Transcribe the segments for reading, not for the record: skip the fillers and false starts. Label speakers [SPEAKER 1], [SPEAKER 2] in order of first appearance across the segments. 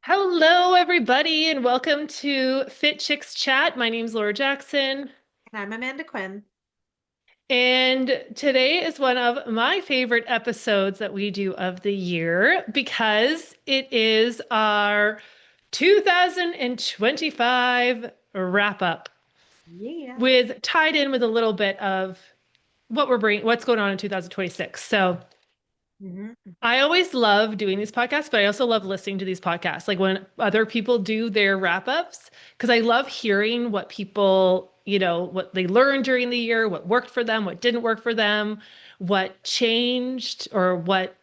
[SPEAKER 1] Hello, everybody, and welcome to Fit Chicks Chat. My name's Laura Jackson,
[SPEAKER 2] And I'm Amanda Quinn.
[SPEAKER 1] and today is one of my favorite episodes that we do of the year because it is our 2025 wrap up
[SPEAKER 2] Yeah.
[SPEAKER 1] with tied in with a little bit of what's going on in 2026. So
[SPEAKER 2] Hmm.
[SPEAKER 1] I always love doing these podcasts, but I also love listening to these podcasts. Like when other people do their wrap ups, because I love hearing what people, what they learned during the year, what worked for them, what didn't work for them, what changed or what,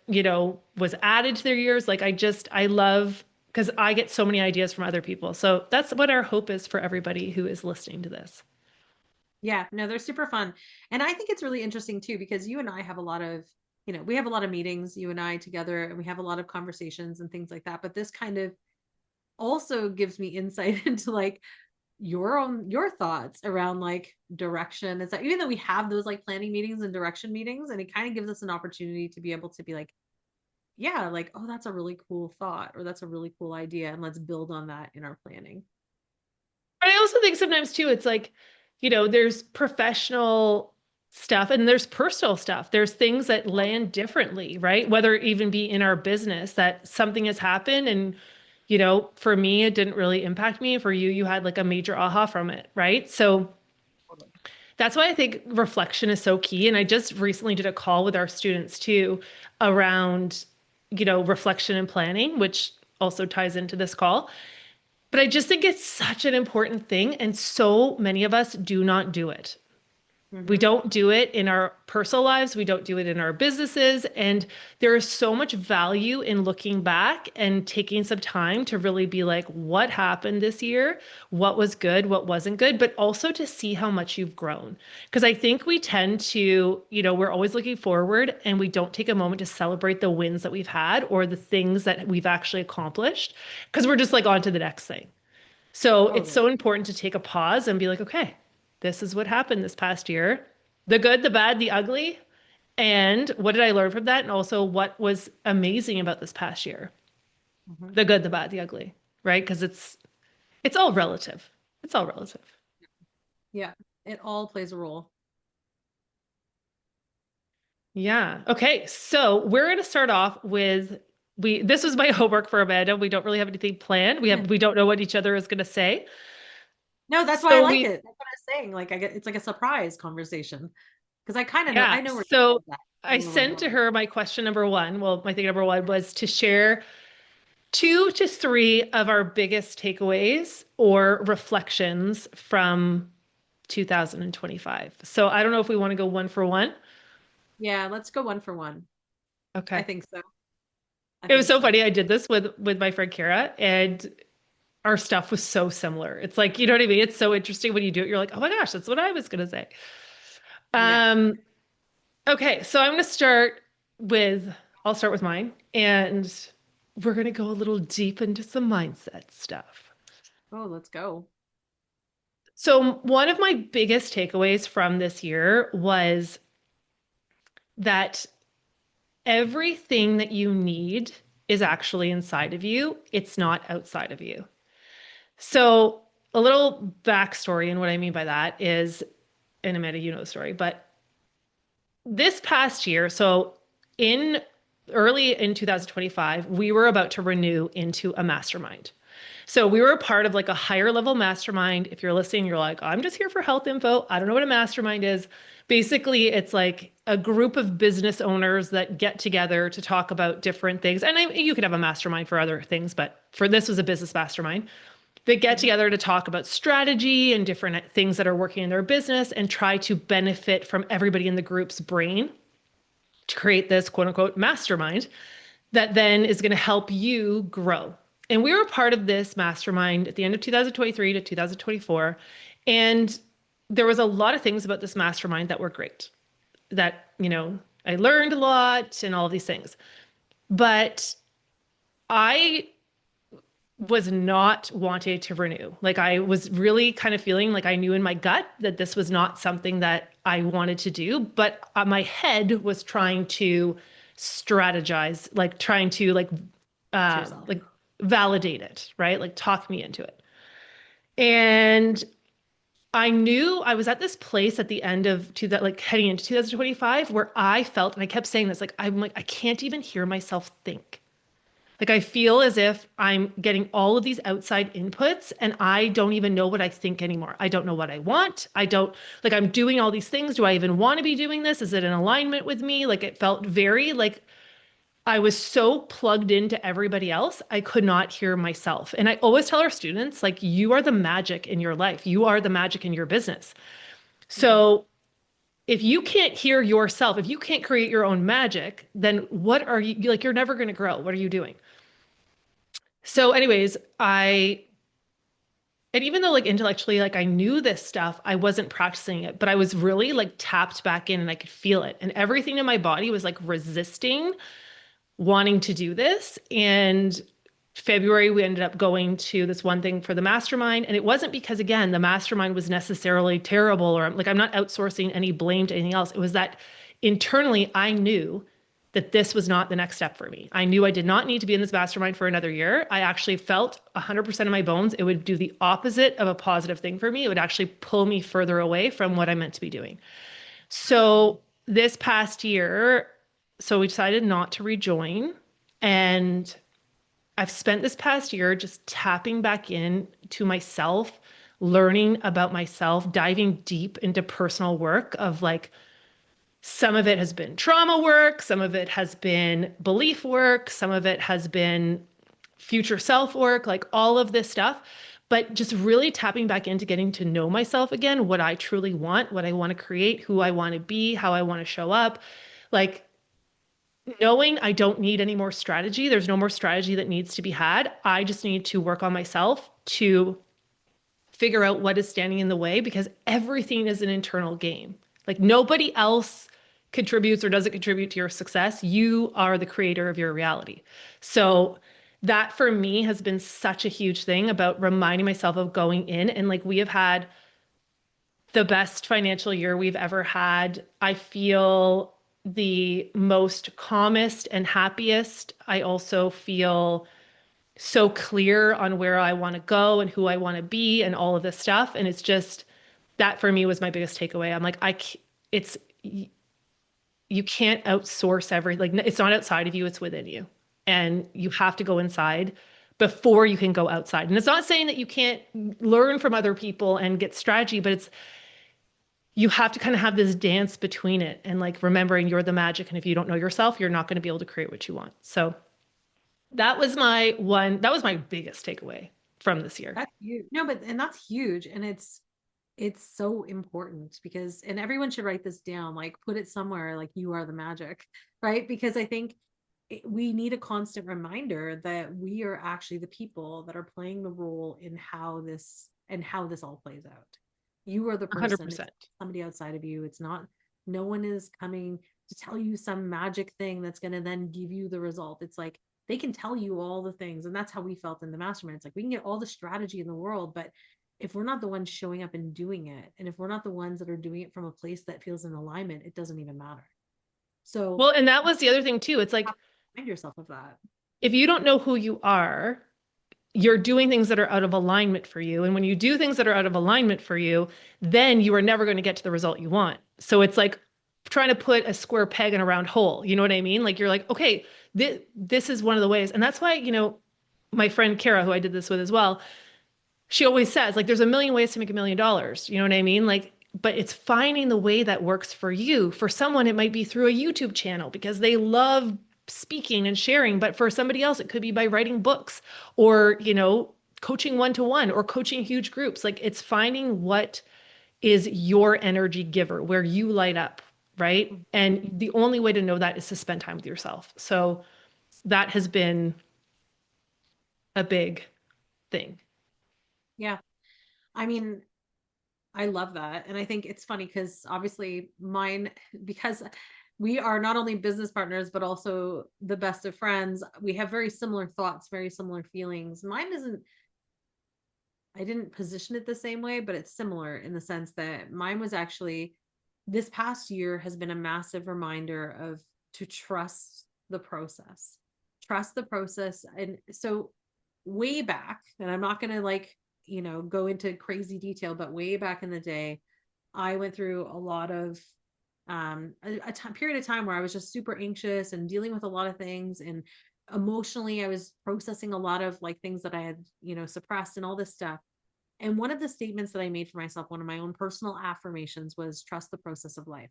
[SPEAKER 1] was added to their years. I love because I get so many ideas from other people. So that's what our hope is for everybody who is listening to this.
[SPEAKER 2] Yeah, no, they're super fun. And I think it's really interesting too, because you and I have we have a lot of meetings, you and I together, and we have a lot of conversations and things like that. But this kind of also gives me insight into like your thoughts around like direction. It's like even though we have those like planning meetings and direction meetings, and it kind of gives us an opportunity to be able to be like, yeah, like, oh, that's a really cool thought, or that's a really cool idea, and let's build on that in our planning.
[SPEAKER 1] But I also think sometimes too, it's like, there's professional stuff and there's personal stuff. There's things that land differently, right? Whether it even be in our business that something has happened and, for me, it didn't really impact me. For you, you had like a major aha from it, right? So
[SPEAKER 2] Totally.
[SPEAKER 1] that's why I think reflection is so key. And I just recently did a call with our students too around, reflection and planning, which also ties into this call. But I just think it's such an important thing, and so many of us do not do it. We
[SPEAKER 2] Hmm.
[SPEAKER 1] don't do it in our personal lives, we don't do it in our businesses, and there is so much value in looking back and taking some time to really be like, what happened this year? What was good? What wasn't good? But also to see how much you've grown. Because I think we tend to, we're always looking forward and we don't take a moment to celebrate the wins that we've had or the things that we've actually accomplished because we're just like on to the next thing. So it's
[SPEAKER 2] Totally.
[SPEAKER 1] so important to take a pause and be like, okay, this is what happened this past year. The good, the bad, the ugly. And what did I learn from that? And also what was amazing about this past year?
[SPEAKER 2] Hmm.
[SPEAKER 1] The good, the bad, the ugly, right? Because it's all relative. It's all relative.
[SPEAKER 2] Yeah, it all plays a role.
[SPEAKER 1] Yeah. Okay. So we're going to start off with this was my homework for Amanda. We don't really have anything planned. We don't know what each other is going to say.
[SPEAKER 2] No, that's why I
[SPEAKER 1] So
[SPEAKER 2] like
[SPEAKER 1] we
[SPEAKER 2] it. That's what I was saying. Like I get it's like a surprise conversation because I kind of know
[SPEAKER 1] Yeah.
[SPEAKER 2] I know where you're
[SPEAKER 1] So
[SPEAKER 2] going with that. I
[SPEAKER 1] I
[SPEAKER 2] know where we're
[SPEAKER 1] sent to
[SPEAKER 2] going.
[SPEAKER 1] her my question number one. Well, my thing number one was to share 2 to 3 of our biggest takeaways or reflections from 2025. So I don't know if we want to go one for one.
[SPEAKER 2] Yeah, let's go one for one. I
[SPEAKER 1] Okay.
[SPEAKER 2] think so. I
[SPEAKER 1] It was
[SPEAKER 2] think
[SPEAKER 1] so
[SPEAKER 2] so.
[SPEAKER 1] funny. I did this with my friend Kara, and our stuff was so similar. It's like, you know what I mean? It's so interesting when you do it. You're like, oh my gosh, that's what I was gonna say.
[SPEAKER 2] Yeah.
[SPEAKER 1] Um, Okay, so I'm going to I'll start with mine, and we're going to go a little deep into some mindset stuff.
[SPEAKER 2] Oh, let's go.
[SPEAKER 1] So, one of my biggest takeaways from this year was that everything that you need is actually inside of you, it's not outside of you. So, a little backstory, and what I mean by that is, and Amanda, you know the story, but this past year, so in early in 2025, we were about to renew into a mastermind. So we were a part of like a higher level mastermind. If you're listening, you're like, I'm just here for health info. I don't know what a mastermind is. Basically, it's like a group of business owners that get together to talk about different things. And you could have a mastermind for other things, but for this was a business mastermind. They get
[SPEAKER 2] Hmm.
[SPEAKER 1] together to talk about strategy and different things that are working in their business and try to benefit from everybody in the group's brain to create this quote unquote mastermind that then is going to help you grow. And we were a part of this mastermind at the end of 2023 to 2024. And there was a lot of things about this mastermind that were great, that, I learned a lot and all of these things. But I was not wanting to renew. Like I was really kind of feeling like I knew in my gut that this was not something that I wanted to do, but my head was trying to strategize, like trying to
[SPEAKER 2] To
[SPEAKER 1] uh
[SPEAKER 2] yourself.
[SPEAKER 1] like validate it, right? Like talk me into it. And I knew I was at this place at the end of that, like heading into 2025, where I felt, and I kept saying this, like, I'm like, I can't even hear myself think. Like, I feel as if I'm getting all of these outside inputs and I don't even know what I think anymore. I don't know what I want. I don't, like, I'm doing all these things. Do I even want to be doing this? Is it in alignment with me? Like, it felt very like I was so plugged into everybody else, I could not hear myself. And I always tell our students, like, you are the magic in your life, you are the magic in your business.
[SPEAKER 2] Mhm.
[SPEAKER 1] So if you can't hear yourself, if you can't create your own magic, then what are you like? You're never going to grow. What are you doing? So, anyways, and even though like intellectually, like I knew this stuff, I wasn't practicing it, but I was really like tapped back in and I could feel it. And everything in my body was like resisting wanting to do this. And February, we ended up going to this one thing for the mastermind. And it wasn't because, again, the mastermind was necessarily terrible or like I'm not outsourcing any blame to anything else. It was that internally, I knew that this was not the next step for me. I knew I did not need to be in this mastermind for another year. I actually felt 100% of my bones, it would do the opposite of a positive thing for me. It would actually pull me further away from what I meant to be doing. So this past year, so we decided not to rejoin. And I've spent this past year just tapping back in to myself, learning about myself, diving deep into personal work of like some of it has been trauma work, some of it has been belief work, some of it has been future self work, like all of this stuff. But just really tapping back into getting to know myself again, what I truly want, what I want to create, who I want to be, how I want to show up. Like knowing I don't need any more strategy. There's no more strategy that needs to be had. I just need to work on myself to figure out what is standing in the way because everything is an internal game. Like nobody else contributes or doesn't contribute to your success. You are the creator of your reality. So that for me has been such a huge thing about reminding myself of going in and like we have had the best financial year we've ever had. I feel the most calmest and happiest. I also feel so clear on where I want to go and who I want to be and all of this stuff. And it's just that for me was my biggest takeaway. I'm like, it's, you can't outsource like, it's not outside of you, it's within you. And you have to go inside before you can go outside. And it's not saying that you can't learn from other people and get strategy, but it's, you have to kind of have this dance between it and like remembering you're the magic. And if you don't know yourself, you're not going to be able to create what you want. So that was my biggest takeaway from this year.
[SPEAKER 2] That's huge. No, but and that's huge. And it's so important because and everyone should write this down, like put it somewhere like you are the magic, right? Because I think we need a constant reminder that we are actually the people that are playing the role in how this all plays out. You are the person, it's
[SPEAKER 1] 100%.
[SPEAKER 2] somebody outside of you. It's not, no one is coming to tell you some magic thing that's going to then give you the result. It's like they can tell you all the things. And that's how we felt in the mastermind. It's like we can get all the strategy in the world, but if we're not the ones showing up and doing it, and if we're not the ones that are doing it from a place that feels in alignment, it doesn't even matter. So
[SPEAKER 1] Well, and that was the other thing too. It's
[SPEAKER 2] have
[SPEAKER 1] like
[SPEAKER 2] to remind yourself of that.
[SPEAKER 1] if you don't know who you are, you're doing things that are out of alignment for you. And when you do things that are out of alignment for you, then you are never going to get to the result you want. So it's like trying to put a square peg in a round hole. You know what I mean? Like you're like, okay, this is one of the ways. And that's why, my friend Kara, who I did this with as well, she always says like there's a million ways to make $1 million. You know what I mean? Like, but it's finding the way that works for you. For someone, it might be through a YouTube channel because they love speaking and sharing, but for somebody else, it could be by writing books or, coaching one to one or coaching huge groups. Like it's finding what is your energy giver, where you light up, right? And the only way to know that is to spend time with yourself. So that has been a big thing.
[SPEAKER 2] Yeah. I mean, I love that. And I think it's funny because obviously mine, because we are not only business partners, but also the best of friends, we have very similar thoughts, very similar feelings. Mine isn't, I didn't position it the same way, but it's similar in the sense that mine was actually this past year has been a massive reminder of to trust the process. Trust the process. And so way back, and I'm not going to like, go into crazy detail, but way back in the day, I went through a lot of period of time where I was just super anxious and dealing with a lot of things, and emotionally I was processing a lot of like things that I had, suppressed and all this stuff. And one of the statements that I made for myself, one of my own personal affirmations, was trust the process of life.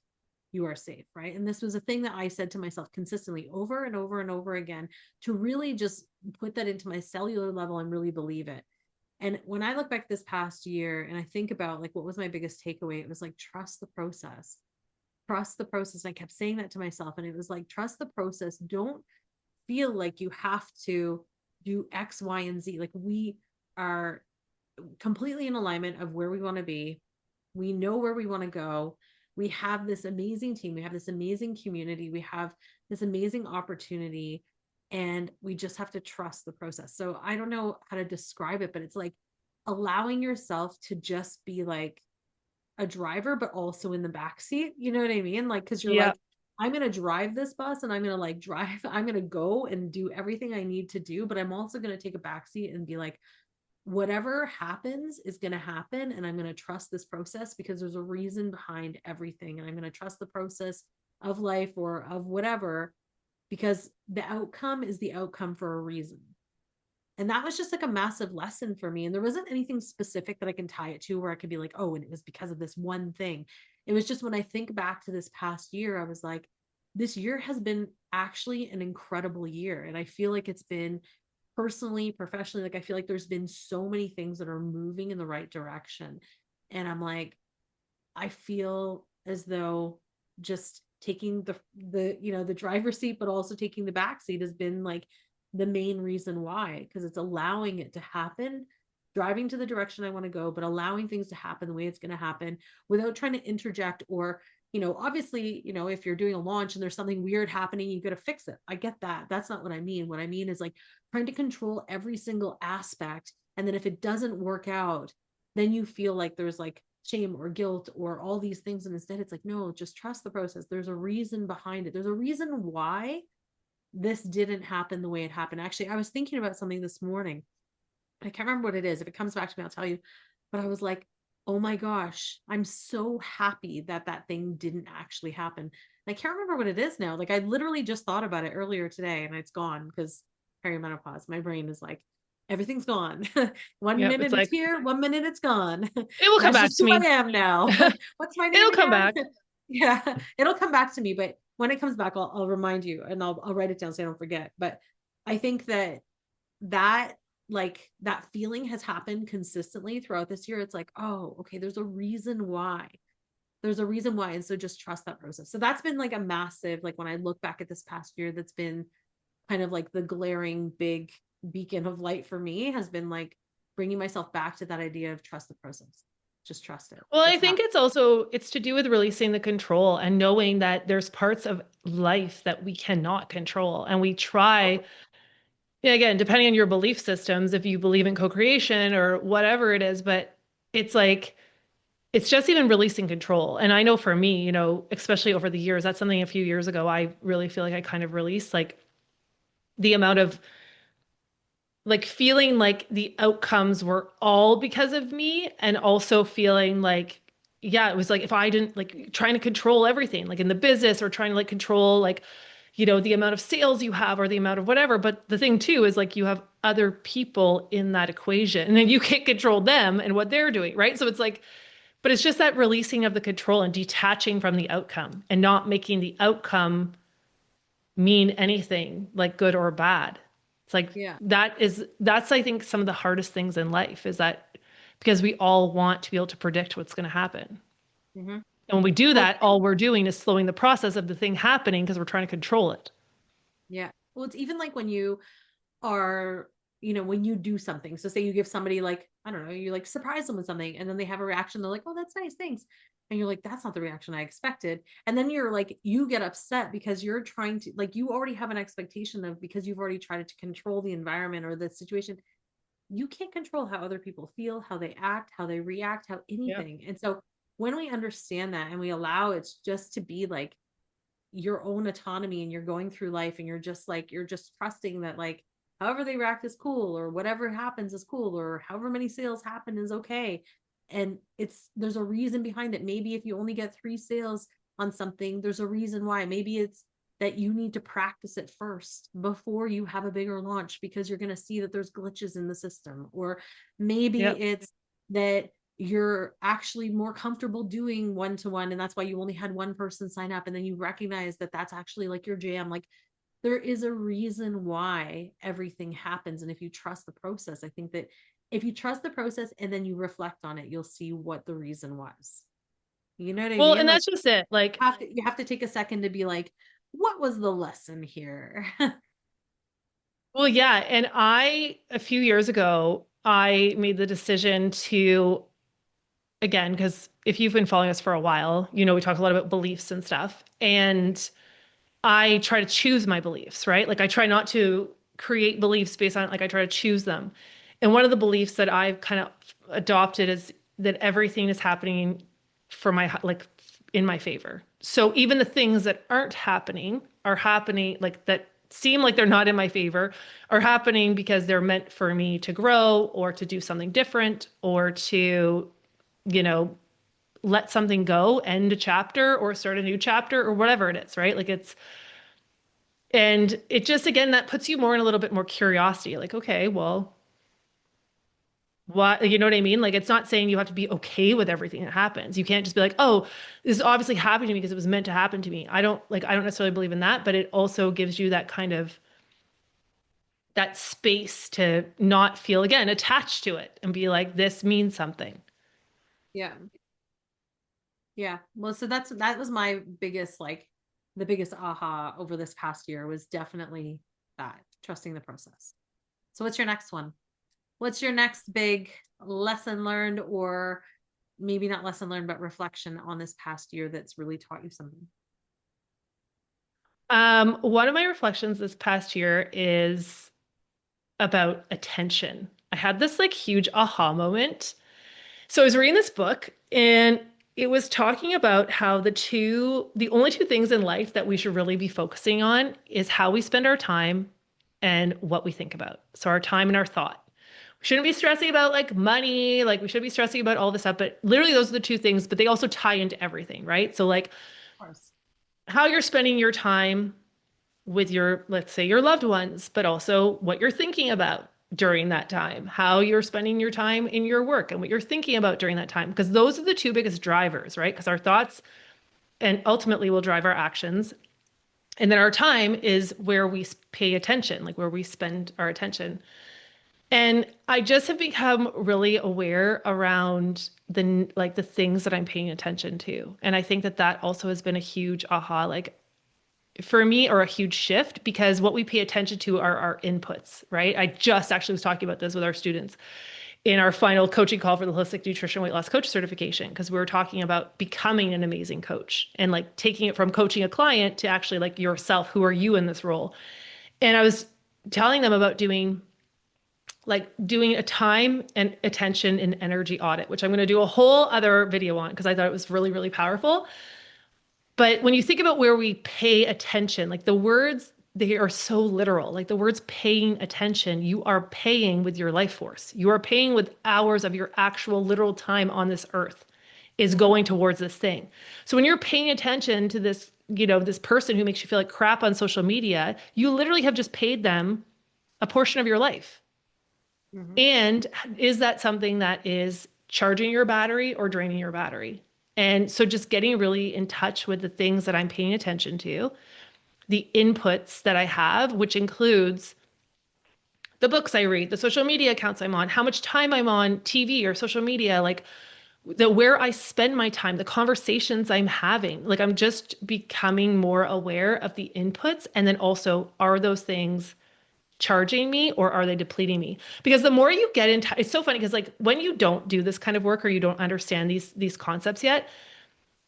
[SPEAKER 2] You are safe, right? And this was a thing that I said to myself consistently over and over and over again, to really just put that into my cellular level and really believe it. And when I look back this past year and I think about like what was my biggest takeaway, it was like trust the process. Trust the process. I kept saying that to myself. And it was like, trust the process. Don't feel like you have to do X, Y, and Z. Like we are completely in alignment of where we want to be. We know where we want to go. We have this amazing team. We have this amazing community. We have this amazing opportunity. And we just have to trust the process. So I don't know how to describe it, but it's like allowing yourself to just be like a driver, but also in the back seat. You know what I mean? Like, cause you're
[SPEAKER 1] Yeah.
[SPEAKER 2] like, I'm going to drive this bus and I'm going to like drive, I'm going to go and do everything I need to do, but I'm also going to take a back seat and be like, whatever happens is going to happen. And I'm going to trust this process because there's a reason behind everything. And I'm going to trust the process of life or of whatever, because the outcome is the outcome for a reason. And that was just like a massive lesson for me. And there wasn't anything specific that I can tie it to where I could be like, oh, and it was because of this one thing. It was just when I think back to this past year, I was like, this year has been actually an incredible year. And I feel like it's been personally, professionally, like I feel like there's been so many things that are moving in the right direction. And I'm like, I feel as though just taking the driver's seat, but also taking the back seat has been like the main reason why, because it's allowing it to happen, driving to the direction I want to go, but allowing things to happen the way it's going to happen without trying to interject or, obviously, if you're doing a launch and there's something weird happening, you got to fix it. I get that. That's not what I mean. What I mean is like trying to control every single aspect. And then if it doesn't work out, then you feel like there's like shame or guilt or all these things. And instead, it's like, no, just trust the process. There's a reason behind it. There's a reason why this didn't happen the way it happened. Actually, I was thinking about something this morning. I can't remember what it is. If it comes back to me, I'll tell you. But I was like, oh my gosh, I'm so happy that that thing didn't actually happen. And I can't remember what it is now. Like I literally just thought about it earlier today and it's gone because perimenopause. My brain is like, everything's gone. one
[SPEAKER 1] Yep. It's
[SPEAKER 2] minute it's
[SPEAKER 1] like,
[SPEAKER 2] here, 1 minute it's gone.
[SPEAKER 1] it will come
[SPEAKER 2] That's
[SPEAKER 1] back
[SPEAKER 2] just
[SPEAKER 1] to
[SPEAKER 2] who
[SPEAKER 1] me.
[SPEAKER 2] I am now. What's my name
[SPEAKER 1] It'll come
[SPEAKER 2] again?
[SPEAKER 1] back.
[SPEAKER 2] Yeah, it'll come back to me. But when it comes back, I'll remind you and I'll write it down so I don't forget. But I think that like that feeling has happened consistently throughout this year. It's like, oh, okay, there's a reason why. There's a reason why. And so just trust that process. So that's been like a massive, like when I look back at this past year, that's been kind of like the glaring big beacon of light for me has been like bringing myself back to that idea of trust the process. Just trust it.
[SPEAKER 1] Well, I
[SPEAKER 2] It's
[SPEAKER 1] think
[SPEAKER 2] happening.
[SPEAKER 1] it's to do with releasing the control and knowing that there's parts of life that we cannot control. And we try, yeah, again, depending on your belief systems, if you believe in co-creation or whatever it is, but it's like it's just even releasing control. And I know for me, especially over the years, that's something a few years ago, I really feel like I kind of released like the amount of like feeling like the outcomes were all because of me and also feeling like yeah it was like if I didn't like trying to control everything like in the business or trying to like control like the amount of sales you have or the amount of whatever, but the thing too is like you have other people in that equation and then you can't control them and what they're doing, right? So it's like but it's just that releasing of the control and detaching from the outcome and not making the outcome mean anything like good or bad. It's like
[SPEAKER 2] Yeah.
[SPEAKER 1] that's I think some of the hardest things in life is that because we all want to be able to predict what's going to happen.
[SPEAKER 2] Mm-hmm.
[SPEAKER 1] And when we do
[SPEAKER 2] Well,
[SPEAKER 1] that, all we're doing is slowing the process of the thing happening because we're trying to control it.
[SPEAKER 2] yeah. Well, it's even like when you are, when you do something. So say you give somebody like, I don't know, you like surprise them with something and then they have a reaction. They're like, oh, that's nice. Thanks. And you're like, that's not the reaction I expected. And then you're like, you get upset because you're trying to, like, you already have an expectation of because you've already tried to control the environment or the situation. You can't control how other people feel, how they act, how they react, how
[SPEAKER 1] Yeah.
[SPEAKER 2] anything. And so when we understand that and we allow it just to be like your own autonomy and you're going through life and you're just trusting that like however they react is cool, or whatever happens is cool, or however many sales happen is okay. And there's a reason behind it. Maybe if you only get 3 sales on something, there's a reason why. Maybe it's that you need to practice it first before you have a bigger launch because you're going to see that there's glitches in the system. Or maybe
[SPEAKER 1] Yep.
[SPEAKER 2] it's that you're actually more comfortable doing one to one, and that's why you only had one person sign up, and then you recognize that that's actually like your jam. Like, there is a reason why everything happens. And if you trust the process, I think that if you trust the process and then you reflect on it, you'll see what the reason was. You know what I
[SPEAKER 1] Well,
[SPEAKER 2] mean?
[SPEAKER 1] and
[SPEAKER 2] Like,
[SPEAKER 1] that's just it. Like,
[SPEAKER 2] you have to take a second to be like, what was the lesson here?
[SPEAKER 1] well, yeah. And a few years ago, I made the decision to, again, because if you've been following us for a while, we talk a lot about beliefs and stuff. And I try to choose my beliefs, right? Like I try not to create beliefs based on, like I try to choose them. And one of the beliefs that I've kind of adopted is that everything is happening for like in my favor. So even the things that aren't happening are happening, like that seem like they're not in my favor, are happening because they're meant for me to grow or to do something different or to, you know, let something go, end a chapter or start a new chapter or whatever it is, right? Like and it just, again, that puts you more in a little bit more curiosity. Like, okay, well, what, you know what I mean? Like, it's not saying you have to be okay with everything that happens. You can't just be like, oh, this is obviously happening to me because it was meant to happen to me. I don't necessarily believe in that, but it also gives you that kind of, that space to not feel, again, attached to it and be like, this means something.
[SPEAKER 2] Yeah. Yeah. Well, so that was my biggest, like, the biggest aha over this past year was definitely that, trusting the process. So what's your next one? What's your next big lesson learned, or maybe not lesson learned, but reflection on this past year that's really taught you something?
[SPEAKER 1] One of my reflections this past year is about attention. I had this like huge aha moment. So I was reading this book and it was talking about how the only two things in life that we should really be focusing on is how we spend our time and what we think about. So our time and our thought. We shouldn't be stressing about like money, like we should be stressing about all this stuff, but literally those are the two things, but they also tie into everything, right? So like
[SPEAKER 2] Of course.
[SPEAKER 1] how you're spending your time with your, let's say, your loved ones, but also what you're thinking about during that time, how you're spending your time in your work and what you're thinking about during that time. Because those are the two biggest drivers, right? Because our thoughts and ultimately will drive our actions. And then our time is where we pay attention, like where we spend our attention. And I just have become really aware around the things that I'm paying attention to. And I think that that also has been a huge aha. Like for me are a huge shift because what we pay attention to are our inputs, right? I just actually was talking about this with our students in our final coaching call for the holistic nutrition weight loss coach certification because we were talking about becoming an amazing coach and like taking it from coaching a client to actually like yourself, who are you in this role? And I was telling them about doing a time and attention and energy audit, which I'm going to do a whole other video on because I thought it was really, really powerful. But when you think about where we pay attention, like the words, they are so literal. Like the words paying attention, you are paying with your life force. You are paying with hours of your actual literal time on this earth is
[SPEAKER 2] Mhm.
[SPEAKER 1] going towards this thing. So when you're paying attention to this, this person who makes you feel like crap on social media, you literally have just paid them a portion of your life.
[SPEAKER 2] Mhm.
[SPEAKER 1] And is that something that is charging your battery or draining your battery? And so just getting really in touch with the things that I'm paying attention to, the inputs that I have, which includes the books I read, the social media accounts I'm on, how much time I'm on TV or social media, like the where I spend my time, the conversations I'm having. Like I'm just becoming more aware of the inputs. And then also, are those things charging me or are they depleting me? Because the more you get into, it's so funny because like when you don't do this kind of work or you don't understand these concepts yet,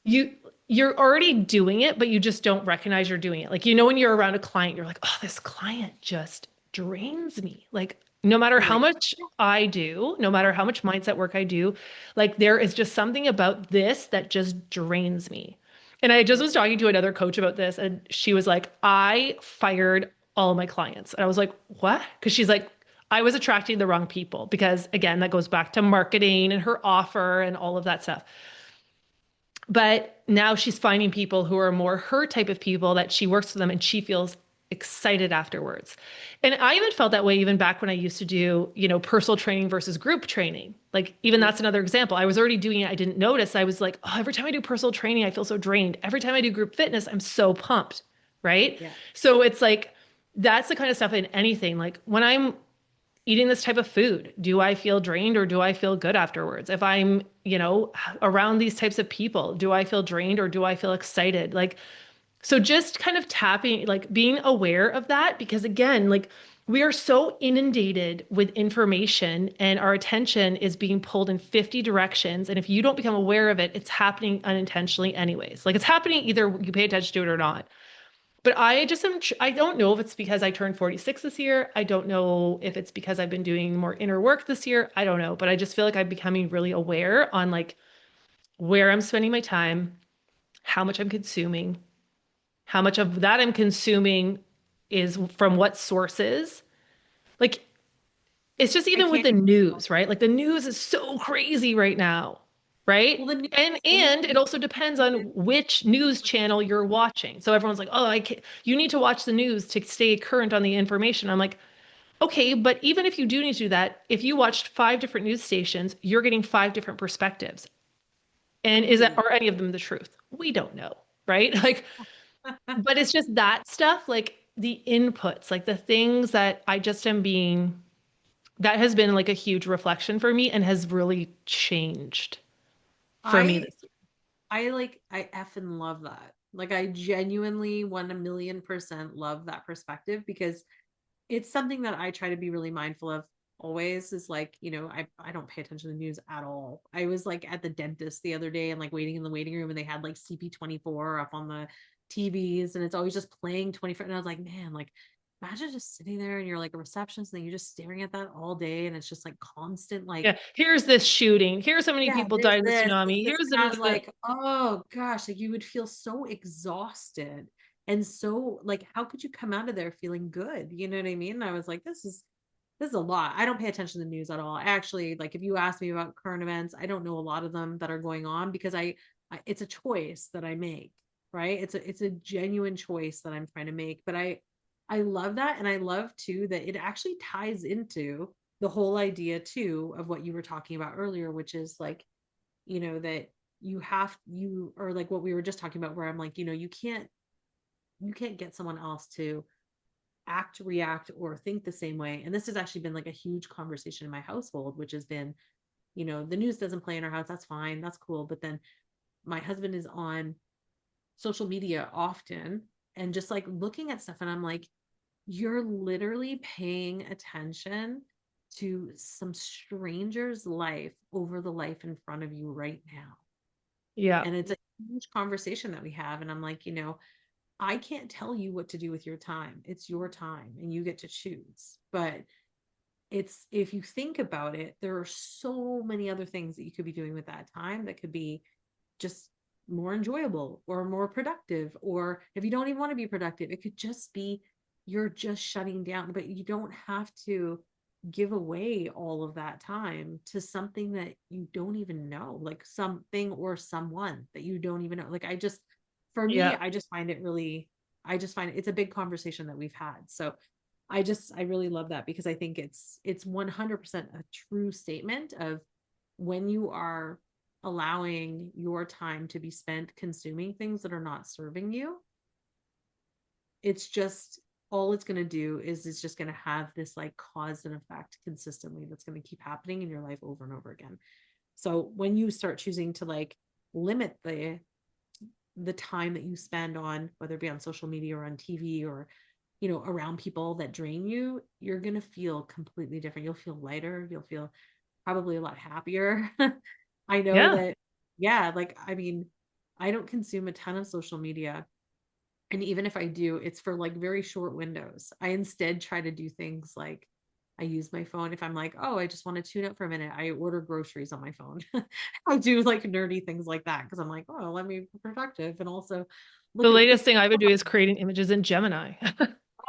[SPEAKER 1] you you're already doing it, but you just don't recognize you're doing it. Like when you're around a client, you're like, oh, this client just drains me. Like no matter
[SPEAKER 2] You're
[SPEAKER 1] how
[SPEAKER 2] like,
[SPEAKER 1] much I do, no matter how much mindset work I do, like there is just something about this that just drains me. And I just
[SPEAKER 2] yeah.
[SPEAKER 1] was talking to another coach about this, and she was like, I fired all of my clients. And I was like, what? Because she's like, I was attracting the wrong people because again, that goes back to marketing and her offer and all of that stuff. But now she's finding people who are more her type of people that she works with them and she feels excited afterwards. And I even felt that way even back when I used to do, personal training versus group training. Like even
[SPEAKER 2] Yeah.
[SPEAKER 1] that's another example. I was already doing it. I didn't notice. I was like, oh, every time I do personal training, I feel so drained. Every time I do group fitness, I'm so pumped. Right.
[SPEAKER 2] Yeah.
[SPEAKER 1] So it's like, that's the kind of stuff in anything. Like when I'm eating this type of food, do I feel drained or do I feel good afterwards? If I'm, around these types of people, do I feel drained or do I feel excited? Like, so just kind of tapping, like being aware of that, because again, like we are so inundated with information and our attention is being pulled in 50 directions. And if you don't become aware of it, it's happening unintentionally anyways. Like it's happening either you pay attention to it or not. But I just am, I don't know if it's because I turned 46 this year. I don't know if it's because I've been doing more inner work this year. I don't know. But I just feel like I'm becoming really aware on like where I'm spending my time, how much I'm consuming, how much of that I'm consuming is from what sources. Like it's just
[SPEAKER 2] I
[SPEAKER 1] even with
[SPEAKER 2] can't.
[SPEAKER 1] the news, right? Like the news is so crazy right now, right?
[SPEAKER 2] Well, the news
[SPEAKER 1] And it
[SPEAKER 2] only
[SPEAKER 1] also depends on which news channel you're watching. So everyone's like, "Oh, I can't, you need to watch the news to stay current on the information." I'm like, "Okay, but even if you do need to do that, if you watched five different news stations, you're getting five different perspectives. And is that
[SPEAKER 2] right.
[SPEAKER 1] are any of them the truth? We don't know, right? Like, but it's just that stuff, like the inputs, like the things that I just am being that has been like a huge reflection for me and has really changed for me
[SPEAKER 2] I
[SPEAKER 1] this year.
[SPEAKER 2] I effing love that. Like I genuinely 1,000,000% love that perspective because it's something that I try to be really mindful of always is like, I don't pay attention to the news at all. I was like at the dentist the other day and like waiting in the waiting room and they had like CP24 up on the TVs and it's always just playing 24. And I was like, man, like imagine just sitting there and you're like a receptionist and then you're just staring at that all day and it's just like constant, like,
[SPEAKER 1] Yeah, here's this shooting. Here's how many
[SPEAKER 2] yeah,
[SPEAKER 1] people
[SPEAKER 2] there's
[SPEAKER 1] died in the
[SPEAKER 2] this,
[SPEAKER 1] tsunami.
[SPEAKER 2] this.
[SPEAKER 1] Here's
[SPEAKER 2] And I was
[SPEAKER 1] the
[SPEAKER 2] like, oh gosh, like you would feel so exhausted and so like, how could you come out of there feeling good? You know what I mean? And I was like, this is a lot. I don't pay attention to the news at all. I actually, like, if you ask me about current events, I don't know a lot of them that are going on because it's a choice that I make, right? It's a genuine choice that I'm trying to make. But I love that, and I love too that it actually ties into the whole idea too of what you were talking about earlier, which is like, that you or like what we were just talking about, where I'm like, you can't get someone else to act, react, or think the same way. And this has actually been like a huge conversation in my household, which has been, the news doesn't play in our house. That's fine. That's cool. But then my husband is on social media often and just like looking at stuff. And I'm like, you're literally paying attention to some stranger's life over the life in front of you right now.
[SPEAKER 1] yeah,
[SPEAKER 2] And it's a huge conversation that we have. And I'm like, I can't tell you what to do with your time. It's your time and you get to choose. But it's if you think about it, there are so many other things that you could be doing with that time that could be just more enjoyable or more productive. Or if you don't even want to be productive, it could just be you're just shutting down, but you don't have to give away all of that time to something that you don't even know, like something or someone that you don't even know. Like for me,
[SPEAKER 1] yeah,
[SPEAKER 2] I just find it's a big conversation that we've had. So I really love that because I think it's 100% a true statement of when you are allowing your time to be spent consuming things that are not serving you, it's just all it's going to do is it's just going to have this like cause and effect consistently that's going to keep happening in your life over and over again. So when you start choosing to like limit the time that you spend on, whether it be on social media or on TV or around people that drain you, you're going to feel completely different. You'll feel lighter, you'll feel probably a lot happier. I know
[SPEAKER 1] yeah.
[SPEAKER 2] that, yeah, like I mean, I don't consume a ton of social media, and even if I do, it's for like very short windows. I instead try to do things like I use my phone if I'm like, oh, I just want to tune up for a minute. I order groceries on my phone. I do like nerdy things like that because I'm like, oh, let me be productive and also
[SPEAKER 1] The
[SPEAKER 2] look at
[SPEAKER 1] latest
[SPEAKER 2] this.
[SPEAKER 1] thing I've been doing is creating images in Gemini.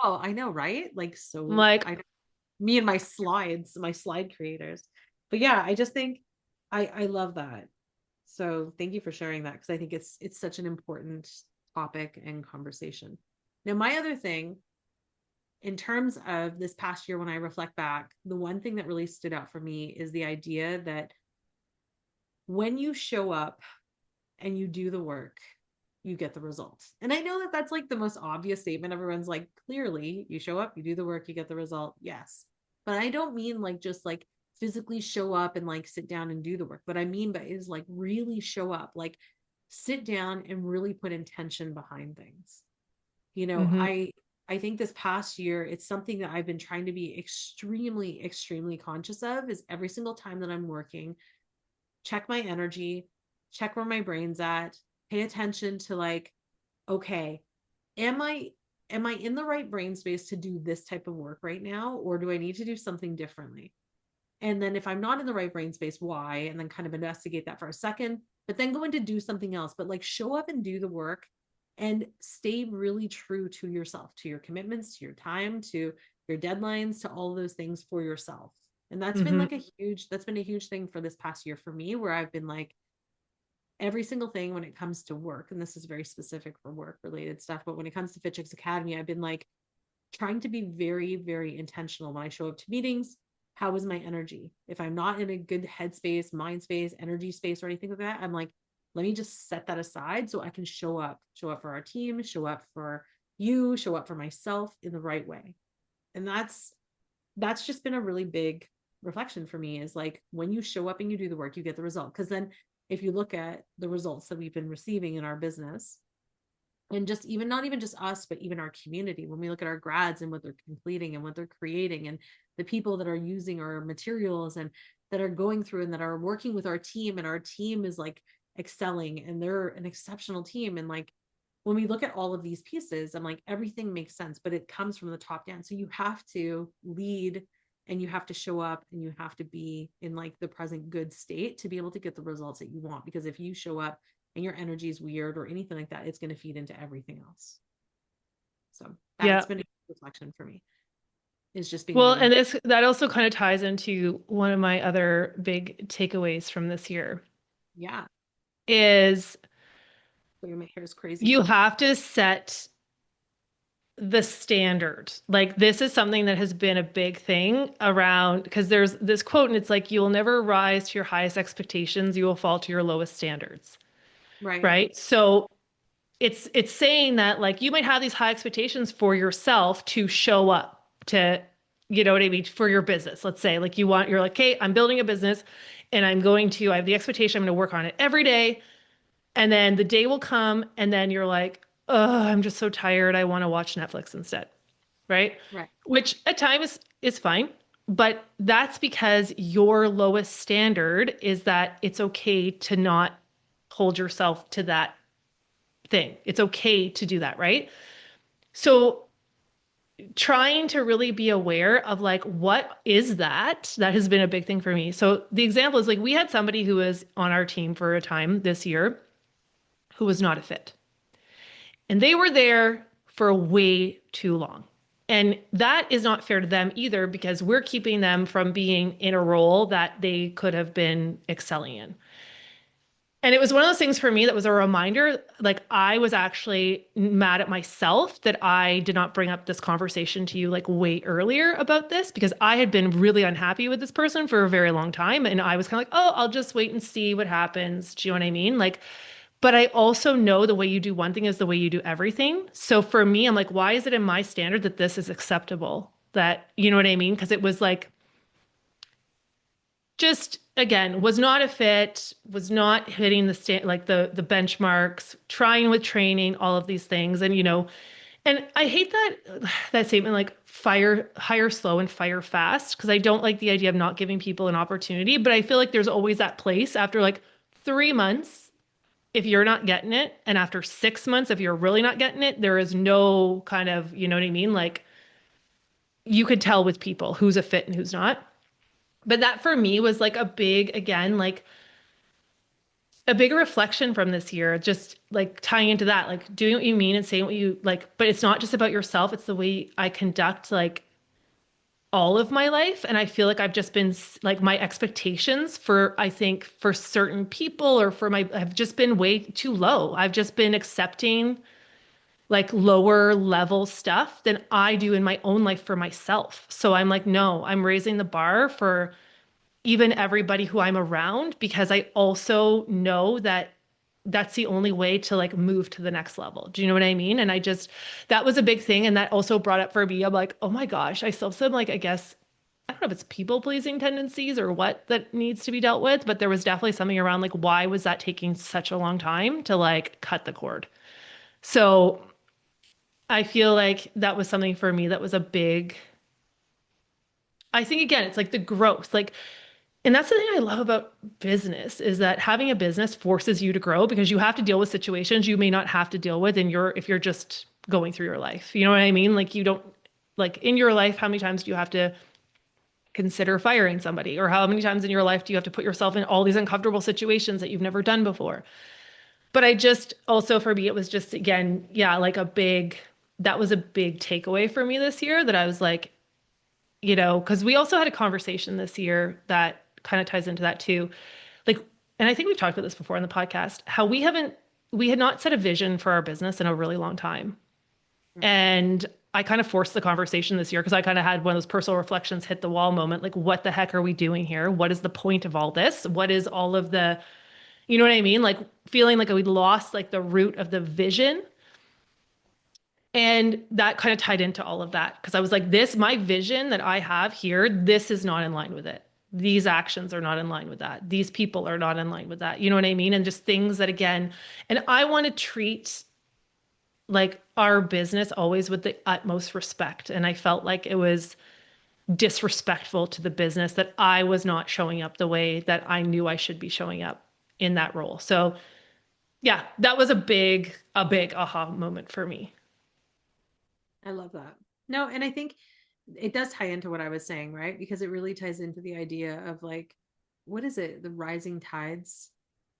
[SPEAKER 2] Oh, I know, right? Like,
[SPEAKER 1] I'm
[SPEAKER 2] so
[SPEAKER 1] like,
[SPEAKER 2] I, me and my slides, my slide creators. But yeah, I just think I love that. So thank you for sharing that because I think it's such an important topic and conversation. Now, my other thing in terms of this past year, when I reflect back, the one thing that really stood out for me is the idea that when you show up and you do the work, you get the results. And I know that that's like the most obvious statement. Everyone's like, clearly, you show up, you do the work, you get the result. Yes. But I don't mean like just like physically show up and like sit down and do the work. What I mean by is like really show up, like sit down and really put intention behind things. You know,
[SPEAKER 1] mm-hmm,
[SPEAKER 2] I think this past year it's something that I've been trying to be extremely conscious of is every single time that I'm working, check my energy, check where my brain's at, pay attention to like, okay, am I am I in the right brain space to do this type of work right now, or do I need to do something differently? And then if I'm not in the right brain space, why? And then kind of investigate that for a second, but then go in to do something else. But like show up and do the work and stay really true to yourself, to your commitments, to your time, to your deadlines, to all those things for yourself. And that's been
[SPEAKER 1] mm-hmm,
[SPEAKER 2] like that's been a huge thing for this past year for me, where I've been like, every single thing when it comes to work, and this is very specific for work related stuff, but when it comes to Fit Chicks Academy, I've been like trying to be very intentional when I show up to meetings. How is my energy? If I'm not in a good headspace, mind space, energy space, or anything like that, I'm like, let me just set that aside so I can show up for our team, show up for you, show up for myself in the right way. And that's just been a really big reflection for me is like when you show up and you do the work, you get the result. Because then if you look at the results that we've been receiving in our business, and just even not even just us, but even our community, when we look at our grads and what they're completing and what they're creating, and the people that are using our materials and that are going through and that are working with our team, and our team is like excelling and they're an exceptional team. And like when we look at all of these pieces, I'm like, everything makes sense, but it comes from the top down. So you have to lead and you have to show up and you have to be in like the present good state to be able to get the results that you want. Because if you show up and your energy is weird or anything like that, it's going to feed into everything else. So
[SPEAKER 1] yeah.
[SPEAKER 2] that's been a reflection for me, is just being
[SPEAKER 1] Well,
[SPEAKER 2] really,
[SPEAKER 1] and this that also kind of ties into one of my other big takeaways from this year
[SPEAKER 2] yeah.
[SPEAKER 1] is
[SPEAKER 2] So my hair is crazy.
[SPEAKER 1] you have to set the standard. Like this is something that has been a big thing around because there's this quote and it's like you will never rise to your highest expectations, you will fall to your lowest standards,
[SPEAKER 2] Right.
[SPEAKER 1] right? So it's saying that like you might have these high expectations for yourself to show up to you know what I mean for your business. Let's say like you're like, "Okay, I'm building a business and I have the expectation I'm going to work on it every day." And then the day will come and then you're like, "Oh, I'm just so tired. I want to watch Netflix instead." Right?
[SPEAKER 2] Right.
[SPEAKER 1] Which at times is fine, but that's because your lowest standard is that it's okay to not hold yourself to that thing. It's okay to do that, right? So trying to really be aware of like what is that has been a big thing for me. So the example is like we had somebody who was on our team for a time this year who was not a fit. And they were there for way too long. And that is not fair to them either because we're keeping them from being in a role that they could have been excelling in. And it was one of those things for me that was a reminder. Like, I was actually mad at myself that I did not bring up this conversation to you like way earlier about this because I had been really unhappy with this person for a very long time. And I was kind of like, oh, I'll just wait and see what happens. Do you know what I mean? Like, but I also know the way you do one thing is the way you do everything. So for me, I'm like, why is it in my standard that this is acceptable? That, you know what I mean? Because it was like, just again was not a fit, was not hitting the like the benchmarks, trying with training, all of these things. And and I hate that statement like hire slow and fire fast because I don't like the idea of not giving people an opportunity, but I feel like there's always that place after like 3 months if you're not getting it, and after 6 months if you're really not getting it, there is no kind of, you know what I mean, like you could tell with people who's a fit and who's not. But that for me was like a big, again, like a bigger reflection from this year, just like tying into that, like doing what you mean and saying what you like, but it's not just about yourself, it's the way I conduct like all of my life. And I feel like I've just been like my expectations for, I think, for certain people or for my, have just been way too low. I've just been accepting like lower level stuff than I do in my own life for myself. So I'm like, no, I'm raising the bar for even everybody who I'm around because I also know that that's the only way to like move to the next level. Do you know what I mean? And I just, that was a big thing. And that also brought up for me, I'm like, oh my gosh, I still have some like, I guess, I don't know if it's people pleasing tendencies or what that needs to be dealt with, but there was definitely something around like, why was that taking such a long time to like cut the cord? So I feel like that was something for me that was a big, I think again, it's like the growth. Like, and that's the thing I love about business is that having a business forces you to grow because you have to deal with situations you may not have to deal with in your if you're just going through your life. You know what I mean? Like you don't like in your life, how many times do you have to consider firing somebody? Or how many times in your life do you have to put yourself in all these uncomfortable situations that you've never done before? But I just also for me, it was just again, yeah, like a big that was a big takeaway for me this year that I was like, because we also had a conversation this year that kind of ties into that too. Like, and I think we've talked about this before on the podcast, how we had not set a vision for our business in a really long time. And I kind of forced the conversation this year because I kind of had one of those personal reflections hit the wall moment. Like, what the heck are we doing here? What is the point of all this? What is all of the, you know what I mean? Like feeling like we'd lost like the root of the vision. And that kind of tied into all of that because I was like, this, my vision that I have here, this is not in line with it. These actions are not in line with that. These people are not in line with that. You know what I mean? And just things that, again, and I want to treat like our business always with the utmost respect. And I felt like it was disrespectful to the business that I was not showing up the way that I knew I should be showing up in that role. So, yeah, that was a big aha moment for me.
[SPEAKER 2] I love that. No, and I think it does tie into what I was saying, right? Because it really ties into the idea of like, what is it? The rising tides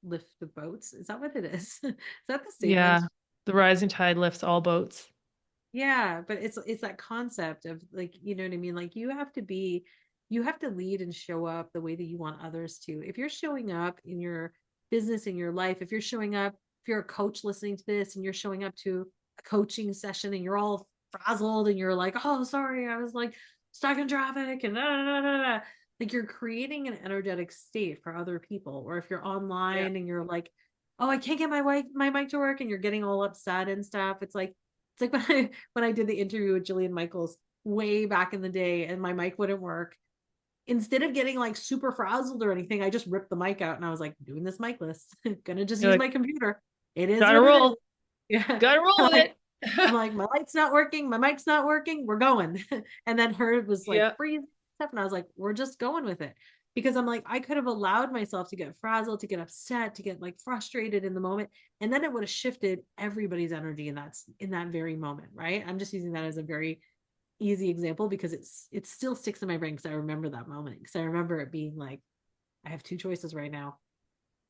[SPEAKER 2] lift the boats. Is that what it is? Is that the statement?
[SPEAKER 1] Yeah. The rising tide lifts all boats.
[SPEAKER 2] Yeah, but it's that concept of like, you know what I mean? Like you have to lead and show up the way that you want others to. If you're showing up in your business, in your life, if you're showing up, if you're a coach listening to this and you're showing up to a coaching session and you're all frazzled and you're like, oh, sorry, I was like stuck in traffic and da, da, da, da, da. Like you're creating an energetic state for other people. Or if you're
[SPEAKER 1] Yeah.
[SPEAKER 2] online and you're like, oh, I can't get my mic to work and you're getting all upset and stuff. It's like when I did the interview with Jillian Michaels way back in the day and my mic wouldn't work. Instead of getting like super frazzled or anything, I just ripped the mic out and I was like, doing this micless. Gonna just
[SPEAKER 1] You're
[SPEAKER 2] use
[SPEAKER 1] like,
[SPEAKER 2] my computer. It is
[SPEAKER 1] gotta
[SPEAKER 2] what it is.
[SPEAKER 1] roll.
[SPEAKER 2] Yeah.
[SPEAKER 1] Gotta roll with
[SPEAKER 2] like
[SPEAKER 1] it.
[SPEAKER 2] I'm like, my light's not working, my mic's not working, we're going. And then her was like
[SPEAKER 1] Yeah.
[SPEAKER 2] freezing stuff. And I was like, we're just going with it. Because I'm like, I could have allowed myself to get frazzled, to get upset, to get like frustrated in the moment. And then it would have shifted everybody's energy in that very moment, right? I'm just using that as a very easy example because it still sticks in my brain because I remember that moment. Because I remember it being like, I have two choices right now.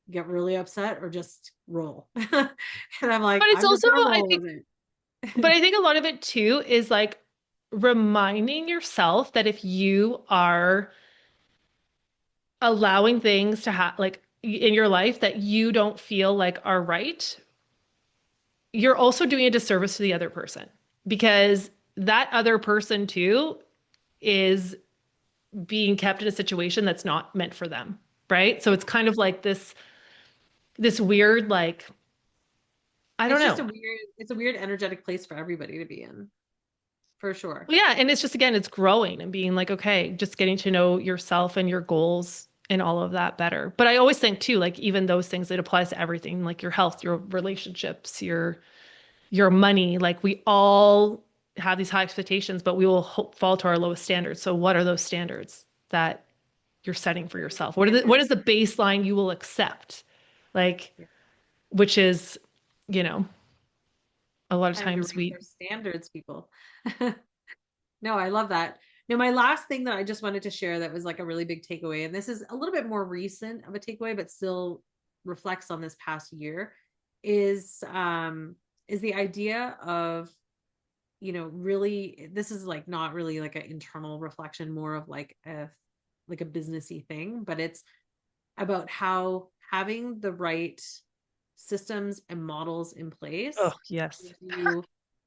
[SPEAKER 2] Get really upset or just roll. And I'm like,
[SPEAKER 1] But it's
[SPEAKER 2] I'm just
[SPEAKER 1] also,
[SPEAKER 2] gonna
[SPEAKER 1] I
[SPEAKER 2] roll
[SPEAKER 1] think,
[SPEAKER 2] with it.
[SPEAKER 1] but I think a lot of it too is like reminding yourself that if you are allowing things to have like in your life that you don't feel like are right, you're also doing a disservice to the other person because that other person too is being kept in a situation that's not meant for them, right? So it's kind of like this weird like I don't know.
[SPEAKER 2] It's a weird energetic place for everybody to be in, for sure.
[SPEAKER 1] Well, yeah, and it's just again, it's growing and being like, okay, just getting to know yourself and your goals and all of that better. But I always think too, like even those things, it applies to everything, like your health, your relationships, your money. Like we all have these high expectations, but we will fall to our lowest standards. So what are those standards that you're setting for yourself? What is
[SPEAKER 2] Standards.
[SPEAKER 1] the baseline you will accept? Like,
[SPEAKER 2] Yeah.
[SPEAKER 1] which is, you know, a lot of
[SPEAKER 2] Time to
[SPEAKER 1] times
[SPEAKER 2] raise
[SPEAKER 1] we,
[SPEAKER 2] our standards, people. No, I love that. Now, my last thing that I just wanted to share that was like a really big takeaway, and this is a little bit more recent of a takeaway, but still reflects on this past year is the idea of, really, this is like not really like an internal reflection, more of like a businessy thing, but it's about how having the right systems and models in
[SPEAKER 1] Oh,
[SPEAKER 2] place
[SPEAKER 1] yes.
[SPEAKER 2] gives you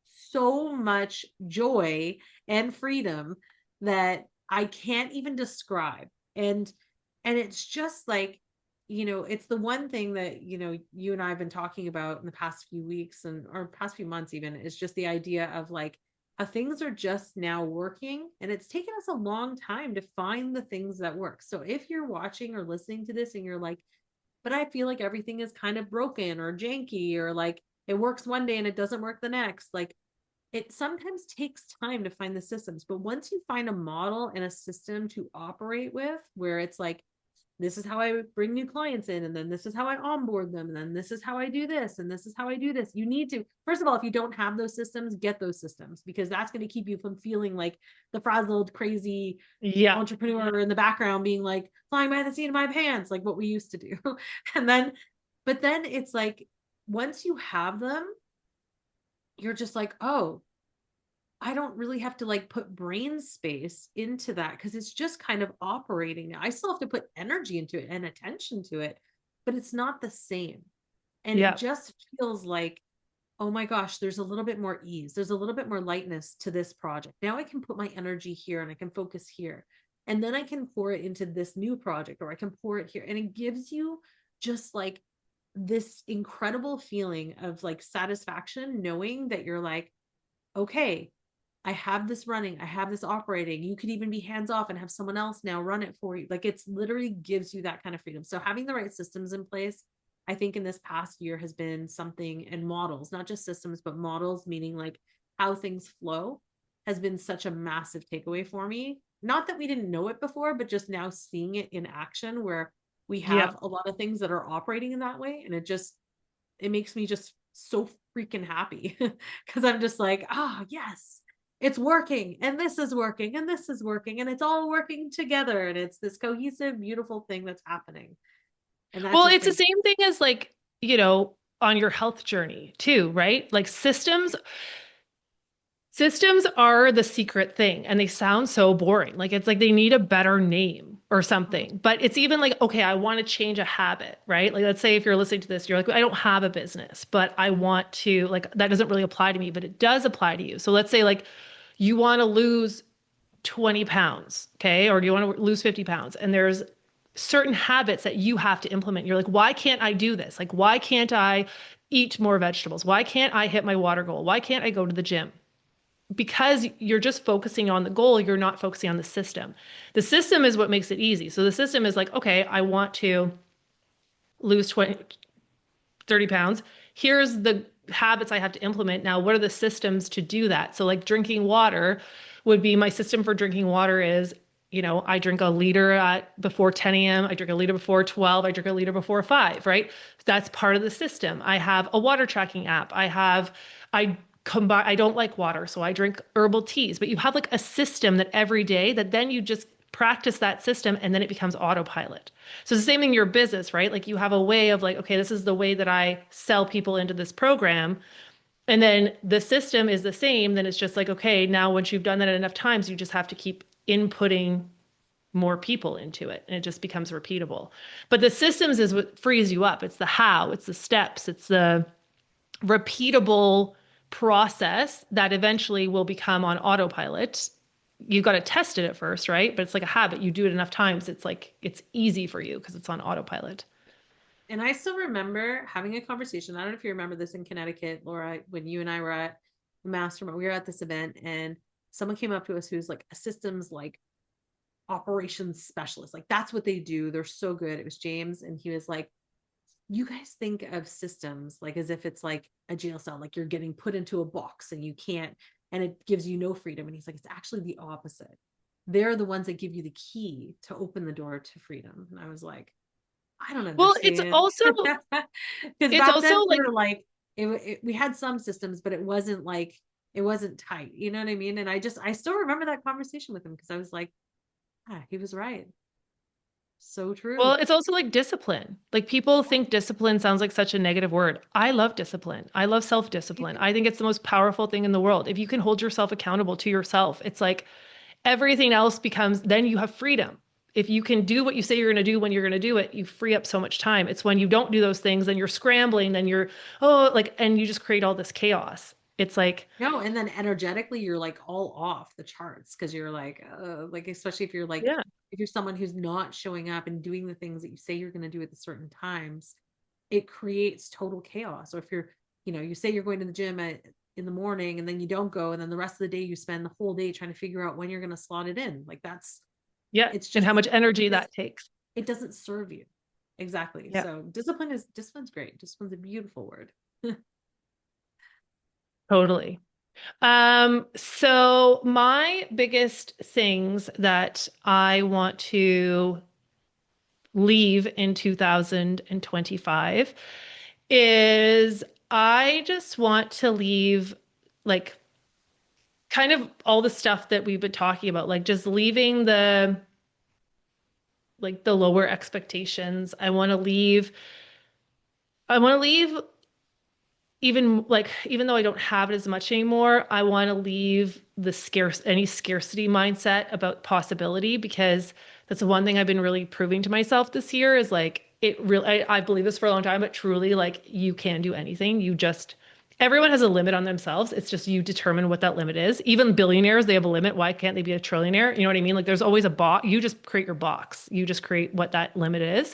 [SPEAKER 2] so much joy and freedom that I can't even describe. And it's just like, it's the one thing that, you and I have been talking about in the past few weeks and or past few months even, is just the idea of like how things are just now working, and it's taken us a long time to find the things that work. So if you're watching or listening to this and you're like, but I feel like everything is kind of broken or janky, or like it works one day and it doesn't work the next. Like, it sometimes takes time to find the systems, but once you find a model and a system to operate with, where it's like, this is how I bring new clients in, and then this is how I onboard them, and then this is how I do this, and this is how I do this. You need to, first of all, if you don't have those systems, get those systems, because that's going to keep you from feeling like the frazzled, crazy
[SPEAKER 1] Yeah.
[SPEAKER 2] entrepreneur in the background being like flying by the seat of my pants, like what we used to do. And then, but then it's like, once you have them, you're just like, oh, I don't really have to like put brain space into that, because it's just kind of operating now. I still have to put energy into it and attention to it, but it's not the same. And it
[SPEAKER 1] Yeah.
[SPEAKER 2] just feels like, oh my gosh, there's a little bit more ease. There's a little bit more lightness to this project. Now I can put my energy here and I can focus here. And then I can pour it into this new project, or I can pour it here. And it gives you just like this incredible feeling of like satisfaction, knowing that you're like, okay, I have this running, I have this operating. You could even be hands off and have someone else now run it for you. Like, it's literally gives you that kind of freedom. So having the right systems in place, I think in this past year has been something, and models, not just systems, but models, meaning like how things flow, has been such a massive takeaway for me. Not that we didn't know it before, but just now seeing it in action, where we
[SPEAKER 1] Yeah.
[SPEAKER 2] have a lot of things that are operating in that way. And it makes me just so freaking happy because I'm just like, yes, it's working, and this is working, and this is working, and it's all working together. And it's this cohesive, beautiful thing that's happening. And that
[SPEAKER 1] Well,
[SPEAKER 2] just
[SPEAKER 1] it's the
[SPEAKER 2] brings,
[SPEAKER 1] same thing as like, on your health journey too, right? Like systems are the secret thing, and they sound so boring. Like it's like they need a better name or something. But it's even like, okay, I want to change a habit, right? Like let's say if you're listening to this, you're like, I don't have a business, but I want to, like, that doesn't really apply to me, but it does apply to you. So let's say like you want to lose 20 pounds, okay? Or do you want to lose 50 pounds? And there's certain habits that you have to implement. You're like, why can't I do this? Like, why can't I eat more vegetables? Why can't I hit my water goal? Why can't I go to the gym? Because you're just focusing on the goal, you're not focusing on the system. The system is what makes it easy. So the system is like, okay, I want to lose 20, 30 pounds. Here's the habits I have to implement. Now, what are the systems to do that? So, like drinking water would be my system for drinking water is, I drink a liter at before 10 a.m. I drink a liter before 12. I drink a liter before 5, right? That's part of the system. I have a water tracking app. I combine, I don't like water, so I drink herbal teas, but you have like a system that every day that then you just practice that system and then it becomes autopilot. So it's the same thing in your business, right? Like you have a way of like, okay, this is the way that I sell people into this program. And then the system is the same. Then it's just like, okay, now once you've done that enough times, you just have to keep inputting more people into it. And it just becomes repeatable. But the systems is what frees you up. It's the how, it's the steps, it's the repeatable process that eventually will become on autopilot. You've got to test it at first, right? But it's like a habit. You do it enough times, it's like it's easy for you because it's on autopilot.
[SPEAKER 2] and I still remember having a conversation. I don't know if you remember this in Connecticut, Laura, when you and I were at the mastermind, we were at this event, and someone came up to us who's like a systems like operations specialist. Like that's what they do. They're so good. It was James. And he was like, you guys think of systems like as if it's like a jail cell, like you're getting put into a box and you can't, and it gives you no freedom. And he's like, it's actually the opposite. They're the ones that give you the key to open the door to freedom. And I was like, I don't
[SPEAKER 1] Well,
[SPEAKER 2] understand. Because
[SPEAKER 1] it's
[SPEAKER 2] back
[SPEAKER 1] also
[SPEAKER 2] then we
[SPEAKER 1] like,
[SPEAKER 2] were like, we had some systems, but it wasn't like, it wasn't tight. You know what I mean? And I still remember that conversation with him because I was like, he was right. So
[SPEAKER 1] Well,
[SPEAKER 2] true.
[SPEAKER 1] it's also like discipline. Like people think discipline sounds like such a negative word. I love discipline. I love
[SPEAKER 2] Me
[SPEAKER 1] self-discipline.
[SPEAKER 2] too.
[SPEAKER 1] I think it's the most powerful thing in the world. If you can hold yourself accountable to yourself, it's like everything else becomes, then you have freedom. If you can do what you say you're going to do when you're going to do it, you free up so much time. It's when you don't do those things, then you're scrambling, then you're, oh, like, and you just create all this chaos. It's like,
[SPEAKER 2] No, and then energetically you're like all off the charts because you're like especially if you're like
[SPEAKER 1] yeah,
[SPEAKER 2] if you're someone who's not showing up and doing the things that you say you're going to do at the certain times, it creates total chaos. Or if you're, you say you're going to the gym in the morning and then you don't go, and then the rest of the day you spend the whole day trying to figure out when you're going to slot it in. Like
[SPEAKER 1] yeah.
[SPEAKER 2] it's
[SPEAKER 1] And
[SPEAKER 2] just
[SPEAKER 1] how much
[SPEAKER 2] it
[SPEAKER 1] energy
[SPEAKER 2] just
[SPEAKER 1] that takes.
[SPEAKER 2] it doesn't serve you. Exactly.
[SPEAKER 1] Yeah,
[SPEAKER 2] So discipline's great. Discipline's a beautiful word.
[SPEAKER 1] totally. So my biggest things that I want to leave in 2025 is I just want to leave like kind of all the stuff that we've been talking about, like just leaving the lower expectations. I want to leave even like even though I don't have it as much anymore, I want to leave the any scarcity mindset about possibility because that's the one thing I've been really proving to myself this year is like it really I believe this for a long time, but truly like you can do anything. You just everyone has a limit on themselves. It's just you determine what that limit is. Even billionaires, they have a limit. Why can't they be a trillionaire? You know what I mean? Like there's always a box. You just create your box. You just create what that limit is.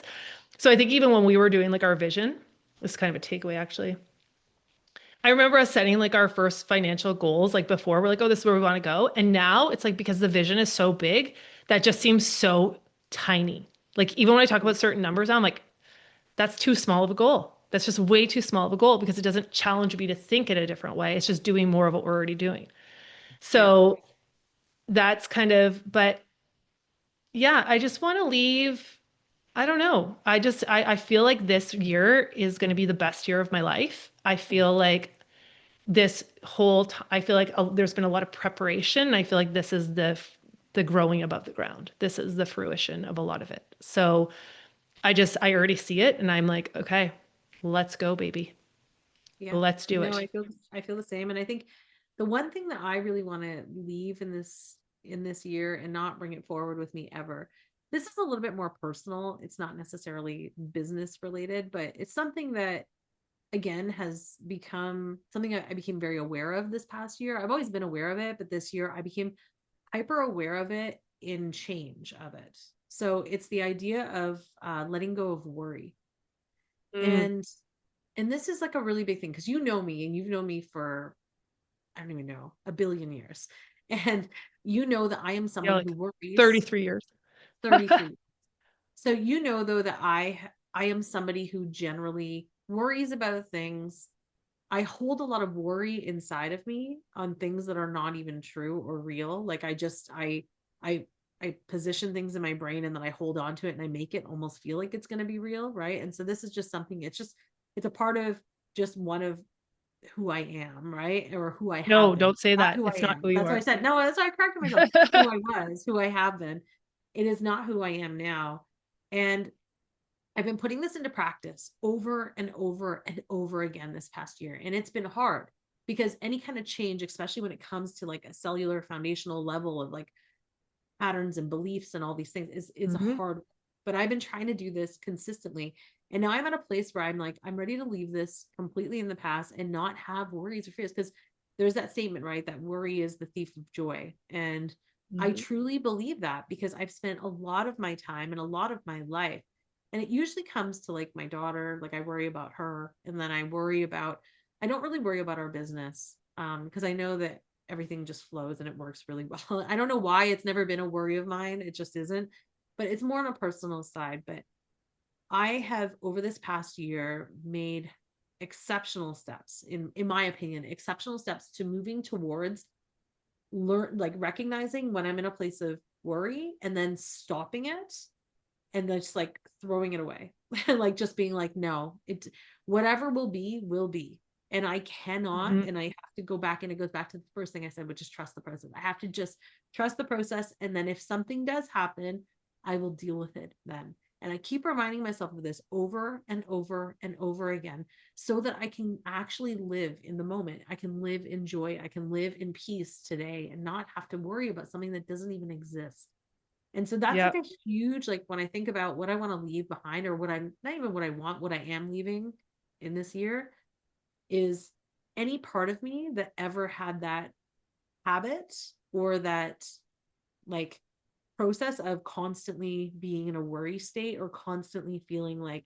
[SPEAKER 1] So I think even when we were doing like our vision, this is kind of a takeaway actually. I remember us setting like our first financial goals like before we're like, oh, this is where we want to go. And now it's like because the vision is so big that just seems so tiny. Like even when I talk about certain numbers, I'm like, that's too small of a goal. That's just way too small of a goal because it doesn't challenge me to think in a different way. It's just doing more of what we're already doing.
[SPEAKER 2] Yeah.
[SPEAKER 1] So that's kind of, but yeah, I just want to leave. I don't know. I feel like this year is going to be the best year of my life. I feel like I feel like there's been a lot of preparation. I feel like this is the growing above the ground. This is the fruition of a lot of it. So I already see it and I'm like, okay, let's go, baby.
[SPEAKER 2] Yeah.
[SPEAKER 1] Let's do
[SPEAKER 2] No,
[SPEAKER 1] it.
[SPEAKER 2] I feel the same. And I think the one thing that I really want to leave in this year and not bring it forward with me ever. This is a little bit more personal. It's not necessarily business related, but it's something that again has become something I became very aware of this past year. I've always been aware of it, but this year I became hyper aware of it in change of it. So it's the idea of letting go of worry.
[SPEAKER 1] Mm.
[SPEAKER 2] And this is like a really big thing because you know me and you've known me for I don't even know a billion years. And you know that I am
[SPEAKER 1] Yeah,
[SPEAKER 2] someone who
[SPEAKER 1] like
[SPEAKER 2] worries
[SPEAKER 1] 33 years.
[SPEAKER 2] 33. So you know though that I am somebody who generally worries about things. I hold a lot of worry inside of me on things that are not even true or real. Like I I position things in my brain and then I hold on to it and I make it almost feel like it's going to be real, right? And so this is just something it's a part of just one of who I am, right? Or who I have
[SPEAKER 1] No,
[SPEAKER 2] been.
[SPEAKER 1] don't say
[SPEAKER 2] Not
[SPEAKER 1] that.
[SPEAKER 2] who I
[SPEAKER 1] It's not
[SPEAKER 2] am.
[SPEAKER 1] who you
[SPEAKER 2] That's why I
[SPEAKER 1] are.
[SPEAKER 2] said no, that's why I corrected myself. Who I was, who I have been. It is not who I am now. And I've been putting this into practice over and over and over again this past year. And it's been hard because any kind of change, especially when it comes to like a cellular foundational level of like patterns and beliefs and all these things, is
[SPEAKER 1] Mhm.
[SPEAKER 2] hard. But I've been trying to do this consistently. And now I'm at a place where I'm like, I'm ready to leave this completely in the past and not have worries or fears. Because there's that statement, right? That worry is the thief of joy. And I
[SPEAKER 1] Mhm.
[SPEAKER 2] truly believe that because I've spent a lot of my time and a lot of my life and it usually comes to like my daughter, like I worry about her. And then I don't really worry about our business because I know that everything just flows and it works really well. I don't know why it's never been a worry of mine. It just isn't, but it's more on a personal side. But I have over this past year made exceptional steps in my opinion, exceptional steps to moving towards learn like recognizing when I'm in a place of worry and then stopping it and then just like throwing it away like just being like no it whatever will be and I cannot
[SPEAKER 1] Mhm.
[SPEAKER 2] and I have to go back and it goes back to the first thing I said which is trust the process. I have to just trust the process and then if something does happen I will deal with it then. And I keep reminding myself of this over and over and over again so that I can actually live in the moment. I can live in joy. I can live in peace today and not have to worry about something that doesn't even exist. And so that's like
[SPEAKER 1] Yep.
[SPEAKER 2] a huge, like when I think about what I want to leave behind or what I'm not even what I want, what I am leaving in this year is any part of me that ever had that habit or that like process of constantly being in a worry state or constantly feeling like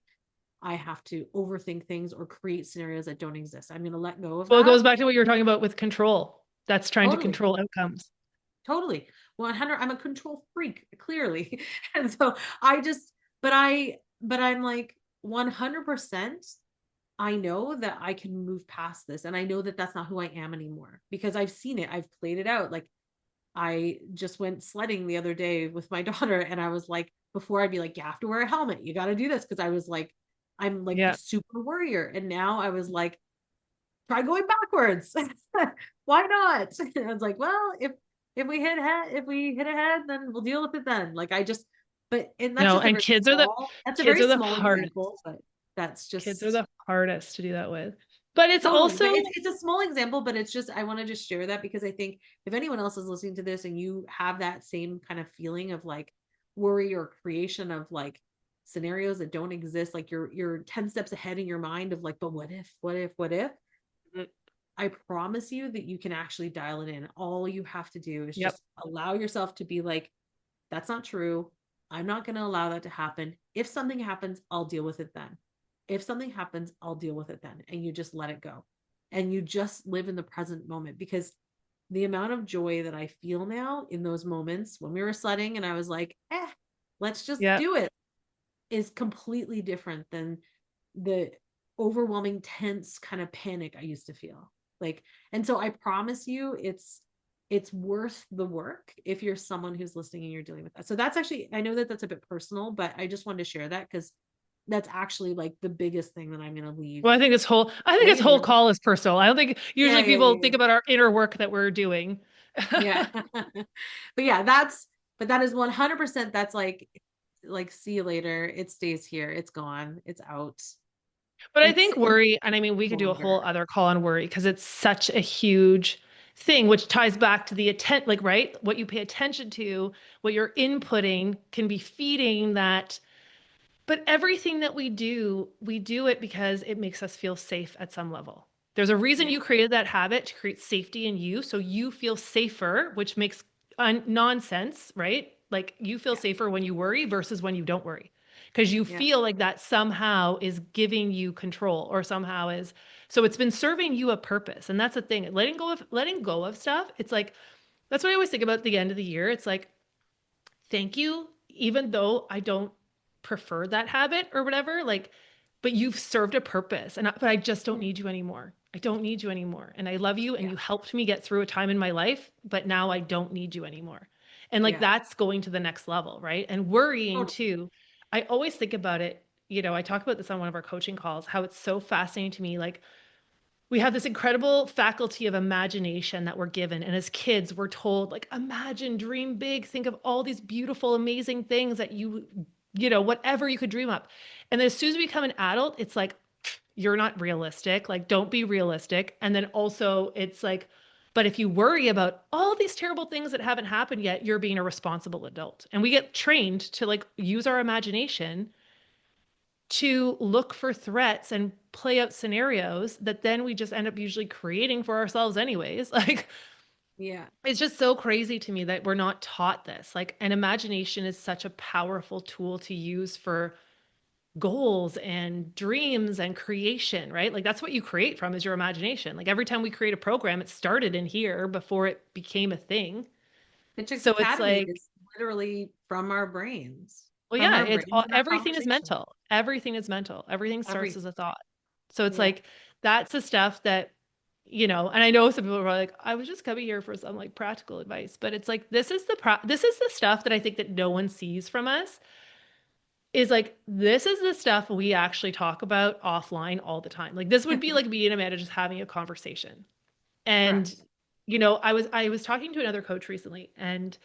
[SPEAKER 2] I have to overthink things or create scenarios that don't exist. I'm going to let go of
[SPEAKER 1] Well, it
[SPEAKER 2] that.
[SPEAKER 1] goes back to what you were talking about with control. That's trying to
[SPEAKER 2] Totally.
[SPEAKER 1] control outcomes.
[SPEAKER 2] Totally. 100. I'm a control freak, clearly. And so I just, but I'm like 100%. I know that I can move past this. And I know that that's not who I am anymore because I've seen it. I've played it out. Like I just went sledding the other day with my daughter, and I was like, before I'd be like, you have to wear a helmet, you got to do this. Cause I was like, I'm like a
[SPEAKER 1] Yeah.
[SPEAKER 2] super warrior. And now I was like, try going backwards. Why not? And I was like, well, if we hit ahead, then we'll deal with it then. Like I just, and that's
[SPEAKER 1] No,
[SPEAKER 2] just a
[SPEAKER 1] and
[SPEAKER 2] very small, that's a
[SPEAKER 1] kids
[SPEAKER 2] very
[SPEAKER 1] are the
[SPEAKER 2] small
[SPEAKER 1] hardest.
[SPEAKER 2] example, but that's
[SPEAKER 1] Kids are
[SPEAKER 2] just
[SPEAKER 1] the hardest to do that with. But it's
[SPEAKER 2] totally, but
[SPEAKER 1] also,
[SPEAKER 2] it's a small example, but it's just I want to just share that because I think if anyone else is listening to this and you have that same kind of feeling of like worry or creation of like scenarios that don't exist, like you're 10 steps ahead in your mind of like, but what if, what if? I promise you that you can actually dial it in. All you have to do is
[SPEAKER 1] yep,
[SPEAKER 2] just allow yourself to be like, that's not true. I'm not going to allow that to happen. If something happens, I'll deal with it then. If something happens, I'll deal with it then. And you just let it go. And you just live in the present moment because the amount of joy that I feel now in those moments when we were sledding and I was like, let's just
[SPEAKER 1] yep.
[SPEAKER 2] do it is completely different than the overwhelming, tense kind of panic I used to feel. Like, and so I promise you, it's worth the work if you're someone who's listening and you're dealing with that. So that's actually, I know that that's a bit personal, but I just wanted to share that because that's actually like the biggest thing that I'm going to leave
[SPEAKER 1] Well, I think this whole
[SPEAKER 2] later.
[SPEAKER 1] call is personal. I don't think
[SPEAKER 2] Yeah,
[SPEAKER 1] usually
[SPEAKER 2] yeah,
[SPEAKER 1] people
[SPEAKER 2] yeah,
[SPEAKER 1] think
[SPEAKER 2] yeah.
[SPEAKER 1] about our inner work that we're doing.
[SPEAKER 2] Yeah. But yeah, but that is 100%. That's like, see you later. It stays here. It's gone. It's out.
[SPEAKER 1] But I think
[SPEAKER 2] It's
[SPEAKER 1] worry, and I mean, we could do a whole
[SPEAKER 2] longer.
[SPEAKER 1] other call on worry because it's such a huge thing, which ties back to the attent, like, right? What you pay attention to, what you're inputting can be feeding that. But everything that we do it because it makes us feel safe at some level. There's a reason
[SPEAKER 2] Yeah.
[SPEAKER 1] you created that habit to create safety in you. So you feel safer, which makes nonsense, right? Like you feel
[SPEAKER 2] Yeah.
[SPEAKER 1] safer when you worry versus when you don't worry. Because you
[SPEAKER 2] Yeah.
[SPEAKER 1] feel like that somehow is giving you control or somehow is so it's been serving you a purpose. And that's the thing. Letting go of stuff. It's like that's what I always think about at the end of the year. It's like thank you, even though I don't prefer that habit or whatever, like, but you've served a purpose but I just don't need you anymore. I don't need you anymore. And I love you and
[SPEAKER 2] Yeah.
[SPEAKER 1] you helped me get through a time in my life, but now I don't need you anymore. And like
[SPEAKER 2] Yeah.
[SPEAKER 1] that's going to the next level, right? And worrying
[SPEAKER 2] Totally.
[SPEAKER 1] too. I always think about it, I talk about this on one of our coaching calls, how it's so fascinating to me. Like we have this incredible faculty of imagination that we're given. And as kids, we're told, like, imagine, dream big, think of all these beautiful, amazing things that whatever you could dream up. And then as soon as we become an adult, it's like, you're not realistic. Like, don't be realistic. And then also, it's like, but if you worry about all these terrible things that haven't happened yet, you're being a responsible adult. And we get trained to like use our imagination to look for threats and play out scenarios that then we just end up usually creating for ourselves anyways. Like
[SPEAKER 2] Yeah.
[SPEAKER 1] it's just so crazy to me that we're not taught this. Like an imagination is such a powerful tool to use for goals and dreams and creation, right? Like that's what you create from is your imagination. Like every time we create a program, it started in here before it became a thing.
[SPEAKER 2] Pitchix
[SPEAKER 1] So it's
[SPEAKER 2] Academy
[SPEAKER 1] like
[SPEAKER 2] is literally
[SPEAKER 1] well,
[SPEAKER 2] from
[SPEAKER 1] yeah,
[SPEAKER 2] our
[SPEAKER 1] it's
[SPEAKER 2] brains
[SPEAKER 1] all
[SPEAKER 2] and our
[SPEAKER 1] everything is
[SPEAKER 2] conversation.
[SPEAKER 1] mental. Everything is mental. Everything starts as
[SPEAKER 2] Everything.
[SPEAKER 1] a thought. So it's
[SPEAKER 2] Yeah.
[SPEAKER 1] like that's the stuff that, and I know some people are like, I was just coming here for some like practical advice, but it's like this is the stuff that I think that no one sees from us is like this is the stuff we actually talk about offline all the time. Like this would be like me and Amanda just having a conversation. And
[SPEAKER 2] Correct.
[SPEAKER 1] I was talking to another coach recently and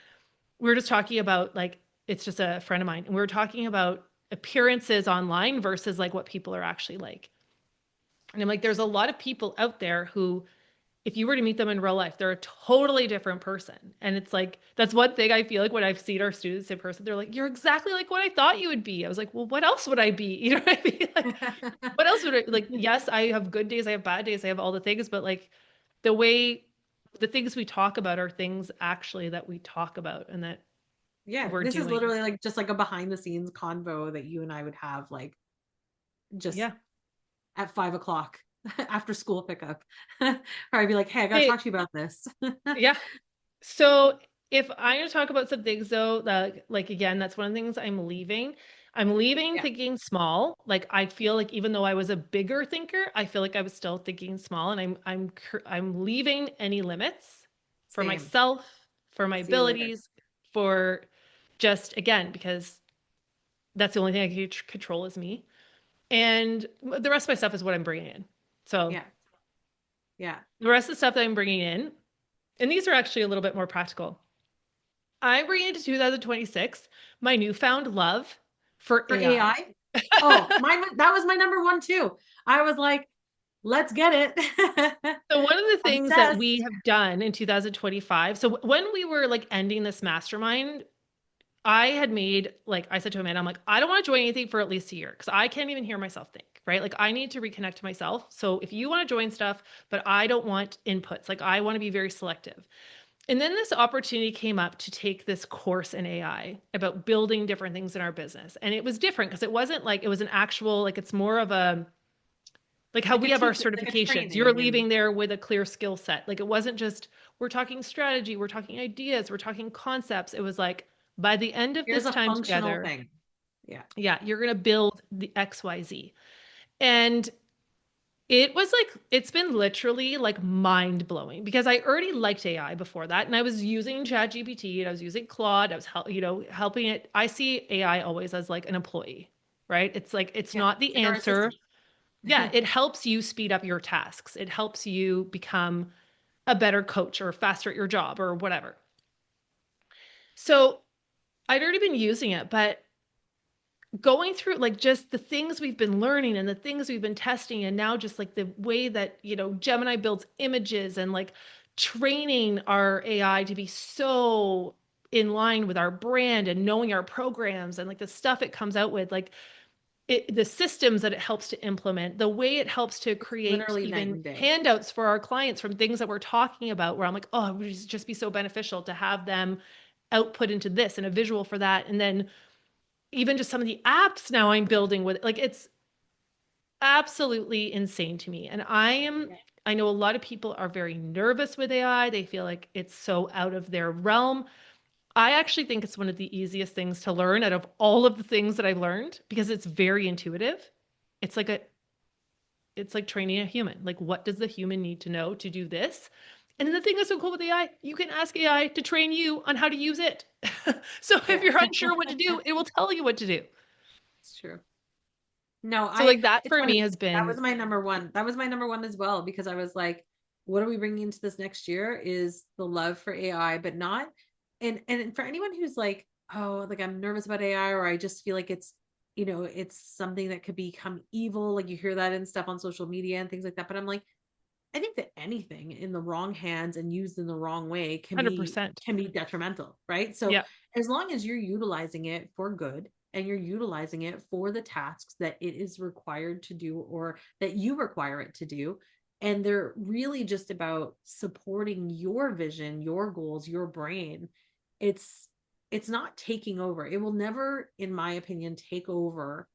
[SPEAKER 1] we were just talking about like it's just a friend of mine, and we were talking about appearances online versus like what people are actually like. And I'm like, there's a lot of people out there who, if you were to meet them in real life, they're a totally different person. And it's like, that's one thing I feel like when I've seen our students in person, they're like, you're exactly like what I thought you would be. I was like, well, what else would I be? You know what I mean? Like, what else would I like? Yes, I have good days, I have bad days, I have all the things, but like the way the things we talk about are things actually that we talk about and that
[SPEAKER 2] Yeah,
[SPEAKER 1] we're
[SPEAKER 2] this is
[SPEAKER 1] doing.
[SPEAKER 2] literally like just like a behind the scenes convo that you and I would have like just
[SPEAKER 1] Yeah.
[SPEAKER 2] at 5 o'clock after school pickup. Or I'd be like, hey, I gotta
[SPEAKER 1] Hey,
[SPEAKER 2] talk to you about this.
[SPEAKER 1] yeah. So if I'm going to talk about some things though, that like again, that's one of the things I'm leaving. I'm leaving
[SPEAKER 2] Yeah,
[SPEAKER 1] thinking small. Like I feel like even though I was a bigger thinker, I feel like I was still thinking small, and I'm leaving any limits for
[SPEAKER 2] same.
[SPEAKER 1] myself, for my
[SPEAKER 2] See you later.
[SPEAKER 1] abilities, for just again because that's the only thing I can control is me, and the rest of my stuff is what I'm bringing in. So
[SPEAKER 2] Yeah, yeah.
[SPEAKER 1] the rest of the stuff that I'm bringing in, and these are actually a little bit more practical. I'm bringing into 2026 my newfound love for
[SPEAKER 2] For
[SPEAKER 1] AI.
[SPEAKER 2] AI. Oh, that was my number one too. I was like, let's get it.
[SPEAKER 1] So one of the things that we
[SPEAKER 2] Obsessed.
[SPEAKER 1] have done in 2025, so when we were like ending this mastermind, I had made like I said to Amanda, I'm like, I don't want to join anything for at least a year because I can't even hear myself think, right? Like I need to reconnect to myself. So if you want to join stuff, but I don't want inputs, like I want to be very selective. And then this opportunity came up to take this course in AI about building different things in our business. And it was different because it wasn't like it was an actual, like it's more of a, like how
[SPEAKER 2] Like
[SPEAKER 1] we
[SPEAKER 2] a
[SPEAKER 1] have our
[SPEAKER 2] teach, like a
[SPEAKER 1] certifications. You're
[SPEAKER 2] training and
[SPEAKER 1] leaving there with a clear skill set. Like it wasn't just, we're talking strategy, we're talking ideas, we're talking concepts. It was like, by the end of
[SPEAKER 2] here's
[SPEAKER 1] this
[SPEAKER 2] a
[SPEAKER 1] time
[SPEAKER 2] functional
[SPEAKER 1] together,
[SPEAKER 2] thing. Yeah.
[SPEAKER 1] yeah, you're going to build the XYZ. And it was like, it's been literally like mind blowing because I already liked AI before that. And I was using ChatGPT and I was using Claude. I was, helping it. I see AI always as like an employee, right? It's like, it's
[SPEAKER 2] Yeah.
[SPEAKER 1] not
[SPEAKER 2] It's
[SPEAKER 1] the
[SPEAKER 2] like our
[SPEAKER 1] answer.
[SPEAKER 2] assistant.
[SPEAKER 1] Yeah. It helps you speed up your tasks. It helps you become a better coach or faster at your job or whatever. So I'd already been using it, but going through like just the things we've been learning and the things we've been testing and now just like the way that Gemini builds images and like training our AI to be so in line with our brand and knowing our programs and like the stuff it comes out with like the systems that it helps to implement, the way it helps to
[SPEAKER 2] It's
[SPEAKER 1] create
[SPEAKER 2] literally night
[SPEAKER 1] even
[SPEAKER 2] and day.
[SPEAKER 1] handouts for our clients from things that we're talking about where I'm like, oh, it would just be so beneficial to have them output into this and a visual for that. And then even just some of the apps now I'm building with like it's absolutely insane to me. And
[SPEAKER 2] Yeah.
[SPEAKER 1] I know a lot of people are very nervous with AI. They feel like it's so out of their realm. I actually think it's one of the easiest things to learn out of all of the things that I've learned because it's very intuitive. It's like a it's like training a human. Like what does the human need to know to do this? And then the thing that's so cool with AI, you can ask AI to train you on how to use it. So if
[SPEAKER 2] Yeah.
[SPEAKER 1] you're unsure what to do, it will tell you what to do.
[SPEAKER 2] It's true. No,
[SPEAKER 1] So like that
[SPEAKER 2] it's
[SPEAKER 1] for
[SPEAKER 2] funny.
[SPEAKER 1] me has
[SPEAKER 2] That
[SPEAKER 1] been
[SPEAKER 2] was my number one. That was my number one as well, because I was like, what are we bringing into this next year is the love for AI, but not, and for anyone who's like, oh, like I'm nervous about AI, or I just feel like it's something that could become evil. Like you hear that and stuff on social media and things like that. But I'm like, I think that anything in the wrong hands and used in the wrong way can be
[SPEAKER 1] 100%.
[SPEAKER 2] can be detrimental, right? So
[SPEAKER 1] Yeah.
[SPEAKER 2] as long as you're utilizing it for good and you're utilizing it for the tasks that it is required to do or that you require it to do, and they're really just about supporting your vision, your goals, your brain, it's it's not taking over. It will never, in my opinion, take over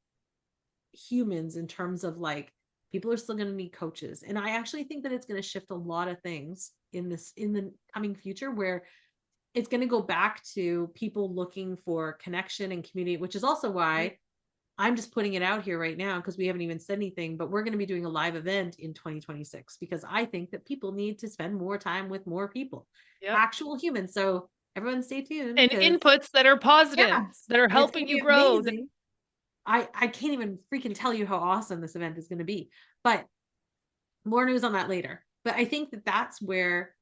[SPEAKER 2] humans in terms of like people are still going to need coaches, and I actually think that it's going to shift a lot of things in the coming future where it's going to go back to people looking for connection and community, which is also
[SPEAKER 1] Mhm.
[SPEAKER 2] why I'm just putting it out here right now because we haven't even said anything, but we're going to be doing a live event in 2026 because I think that people need to spend more time with more people,
[SPEAKER 1] Yep.
[SPEAKER 2] actual humans. So everyone stay tuned
[SPEAKER 1] And
[SPEAKER 2] because
[SPEAKER 1] inputs that are positive,
[SPEAKER 2] yes,
[SPEAKER 1] that are
[SPEAKER 2] it's going
[SPEAKER 1] helping
[SPEAKER 2] to
[SPEAKER 1] you
[SPEAKER 2] be
[SPEAKER 1] grow.
[SPEAKER 2] amazing. I can't even freaking tell you how awesome this event is going to be. But more news on that later. But I think that that's where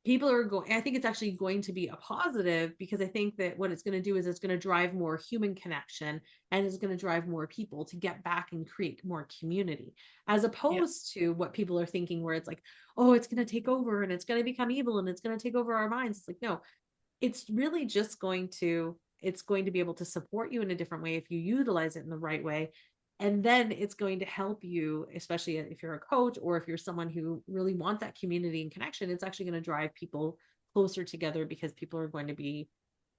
[SPEAKER 2] people are going, I think it's actually going to be a positive, because I think that what it's going to do is it's going to drive more human connection, and it's going to drive more people to get back and create more community, as
[SPEAKER 1] Yeah.
[SPEAKER 2] opposed to what people are thinking, where it's like, oh, it's going to take over and it's going to become evil and it's going to take over our minds. It's like, no, it's really just going to, it's going to be able to support you in a different way if you utilize it in the right way. And then it's going to help you, especially if you're a coach or if you're someone who really want that community and connection. It's actually going to drive people closer together, because people are going to be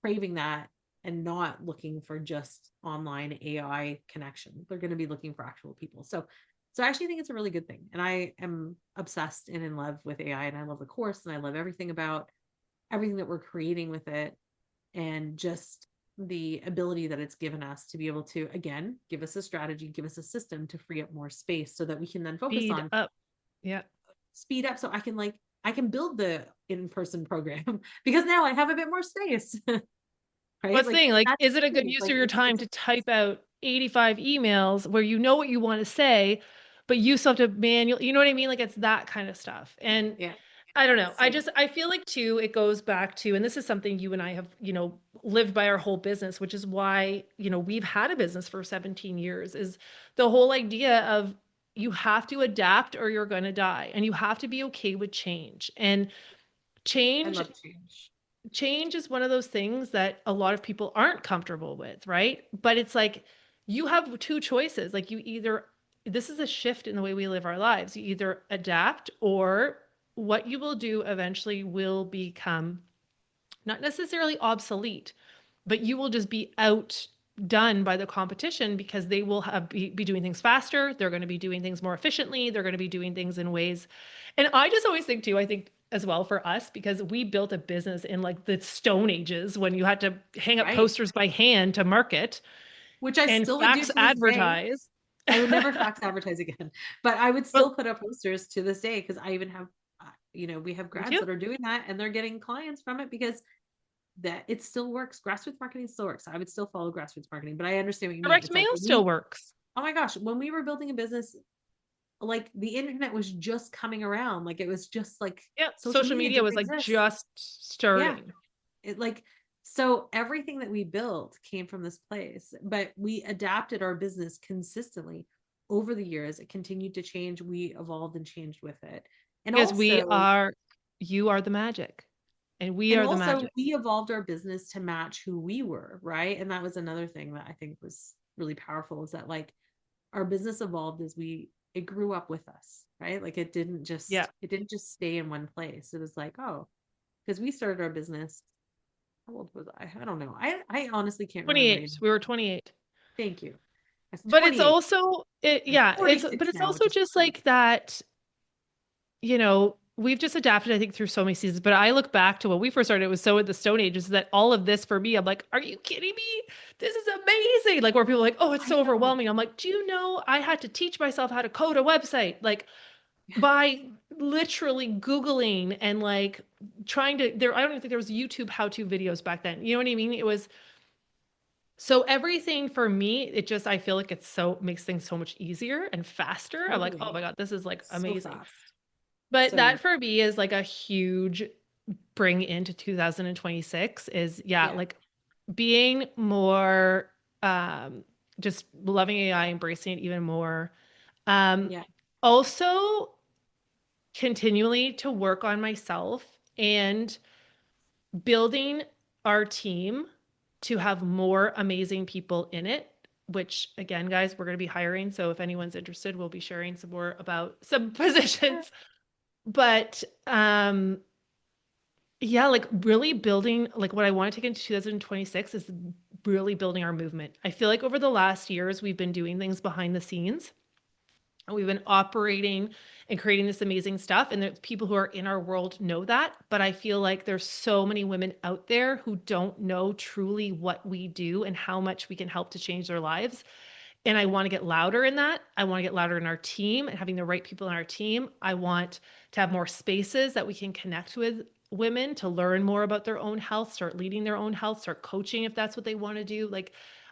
[SPEAKER 2] craving that and not looking for just online AI connection. They're going to be looking for actual people. So I actually think it's a really good thing. And I am obsessed and in love with AI, and I love the course, and I love everything about everything that we're creating with it, and just the ability that it's given us to be able to, again, give us a strategy, give us a system to free up more space, so that we can then focus
[SPEAKER 1] Speed
[SPEAKER 2] on
[SPEAKER 1] up. Yeah.
[SPEAKER 2] speed up, so I can like, I can build the in-person program because now I have a bit more space. Right,
[SPEAKER 1] What's the
[SPEAKER 2] like
[SPEAKER 1] thing? Like,
[SPEAKER 2] that's
[SPEAKER 1] is it a
[SPEAKER 2] the
[SPEAKER 1] good
[SPEAKER 2] thing.
[SPEAKER 1] use of
[SPEAKER 2] Like
[SPEAKER 1] your time
[SPEAKER 2] it's
[SPEAKER 1] to type out 85 emails where you know what you want to say, but you still have to manually, you know what I mean? Like, it's that kind of stuff. And
[SPEAKER 2] yeah,
[SPEAKER 1] I don't know.
[SPEAKER 2] so
[SPEAKER 1] I feel like too, it goes back to, and this is something you and I have, lived by our whole business, which is why, we've had a business for 17 years, is the whole idea of you have to adapt or you're going to die, and you have to be okay with change. And
[SPEAKER 2] I
[SPEAKER 1] change
[SPEAKER 2] love change.
[SPEAKER 1] change is one of those things that a lot of people aren't comfortable with, right? But it's like you have two choices. Like, you either, this is a shift in the way we live our lives. You either adapt, or what you will do eventually will become not necessarily obsolete, but you will just be outdone by the competition, because they will be doing things faster. They're going to be doing things more efficiently. They're going to be doing things in ways. And I just always think too, I think as well for us, because we built a business in like the Stone Ages when you had to hang up
[SPEAKER 2] Right,
[SPEAKER 1] posters by hand to market
[SPEAKER 2] which I
[SPEAKER 1] and
[SPEAKER 2] still would do
[SPEAKER 1] fax
[SPEAKER 2] to this day.
[SPEAKER 1] advertise.
[SPEAKER 2] I would never fax advertise again, but I would
[SPEAKER 1] Well,
[SPEAKER 2] still put up posters to this day, because I even have, we have
[SPEAKER 1] me
[SPEAKER 2] grads
[SPEAKER 1] too.
[SPEAKER 2] that are doing that and they're getting clients from it, because that it still works. Grassroots marketing still works. I would still follow grassroots marketing, but I understand what you mean.
[SPEAKER 1] Direct
[SPEAKER 2] It's like
[SPEAKER 1] mail
[SPEAKER 2] when
[SPEAKER 1] still
[SPEAKER 2] we,
[SPEAKER 1] works.
[SPEAKER 2] oh my gosh, when we were building a business, like the internet was just coming around. Like it was just like
[SPEAKER 1] Yeah,
[SPEAKER 2] social
[SPEAKER 1] social
[SPEAKER 2] media
[SPEAKER 1] media
[SPEAKER 2] didn't
[SPEAKER 1] was like
[SPEAKER 2] exist.
[SPEAKER 1] just
[SPEAKER 2] Yeah.
[SPEAKER 1] starting.
[SPEAKER 2] It like, so everything that we built came from this place, but we adapted our business consistently over the years. It continued to change. We evolved and changed with it. And
[SPEAKER 1] Because
[SPEAKER 2] also,
[SPEAKER 1] you are the magic, and we
[SPEAKER 2] and
[SPEAKER 1] are the
[SPEAKER 2] also
[SPEAKER 1] magic.
[SPEAKER 2] we evolved our business to match who we were, right? And that was another thing that I think was really powerful, is that like our business evolved as we, it grew up with us, right? Like
[SPEAKER 1] Yeah.
[SPEAKER 2] it didn't just stay in one place. It was like, oh, because we started our business, how old was I don't know. I honestly can't remember age.
[SPEAKER 1] 28. We were 28.
[SPEAKER 2] Thank you. I was
[SPEAKER 1] But it's
[SPEAKER 2] 28.
[SPEAKER 1] also
[SPEAKER 2] I'm
[SPEAKER 1] yeah, but
[SPEAKER 2] 46
[SPEAKER 1] it's
[SPEAKER 2] now,
[SPEAKER 1] also
[SPEAKER 2] which is
[SPEAKER 1] just
[SPEAKER 2] crazy.
[SPEAKER 1] like that, we've just adapted, I think, through so many seasons. But I look back to when we first started, it was so in the Stone Ages that all of this for me, I'm like, are you kidding me? This is amazing. Like, where people are like, oh, it's
[SPEAKER 2] I
[SPEAKER 1] so
[SPEAKER 2] know.
[SPEAKER 1] overwhelming. I'm like, do you know I had to teach myself how to code a website? Like, by literally Googling and like trying to there, I don't even think there was YouTube how-to videos back then. You know what I mean? It was so everything for me, it just, I feel like it's so makes things so much easier and faster. I'm like, oh
[SPEAKER 2] Totally.
[SPEAKER 1] my God, this is like
[SPEAKER 2] So
[SPEAKER 1] amazing.
[SPEAKER 2] fast.
[SPEAKER 1] But
[SPEAKER 2] So
[SPEAKER 1] that
[SPEAKER 2] easy.
[SPEAKER 1] for me is like a huge bring into 2026 is, yeah,
[SPEAKER 2] Yeah.
[SPEAKER 1] like being more um just loving AI, embracing it even more. Um
[SPEAKER 2] Yeah.
[SPEAKER 1] Also continually to work on myself and building our team to have more amazing people in it, which again, guys, we're going to be hiring. So if anyone's interested, we'll be sharing some more about some
[SPEAKER 2] Yeah.
[SPEAKER 1] positions. But yeah, like really building, like what I want to take into 2026 is really building our movement. I feel like over the last years, we've been doing things behind the scenes. We've been operating and creating this amazing stuff, and the people who are in our world know that. But I feel like there's so many women out there who don't know truly what we do and how much we can help to change their lives. And I want to get louder in that. I want to get louder in our team and having the right people in our team. I want to have more spaces that we can connect with women to learn more about their own health, start leading their own health, start coaching if that's what they want to do. Like,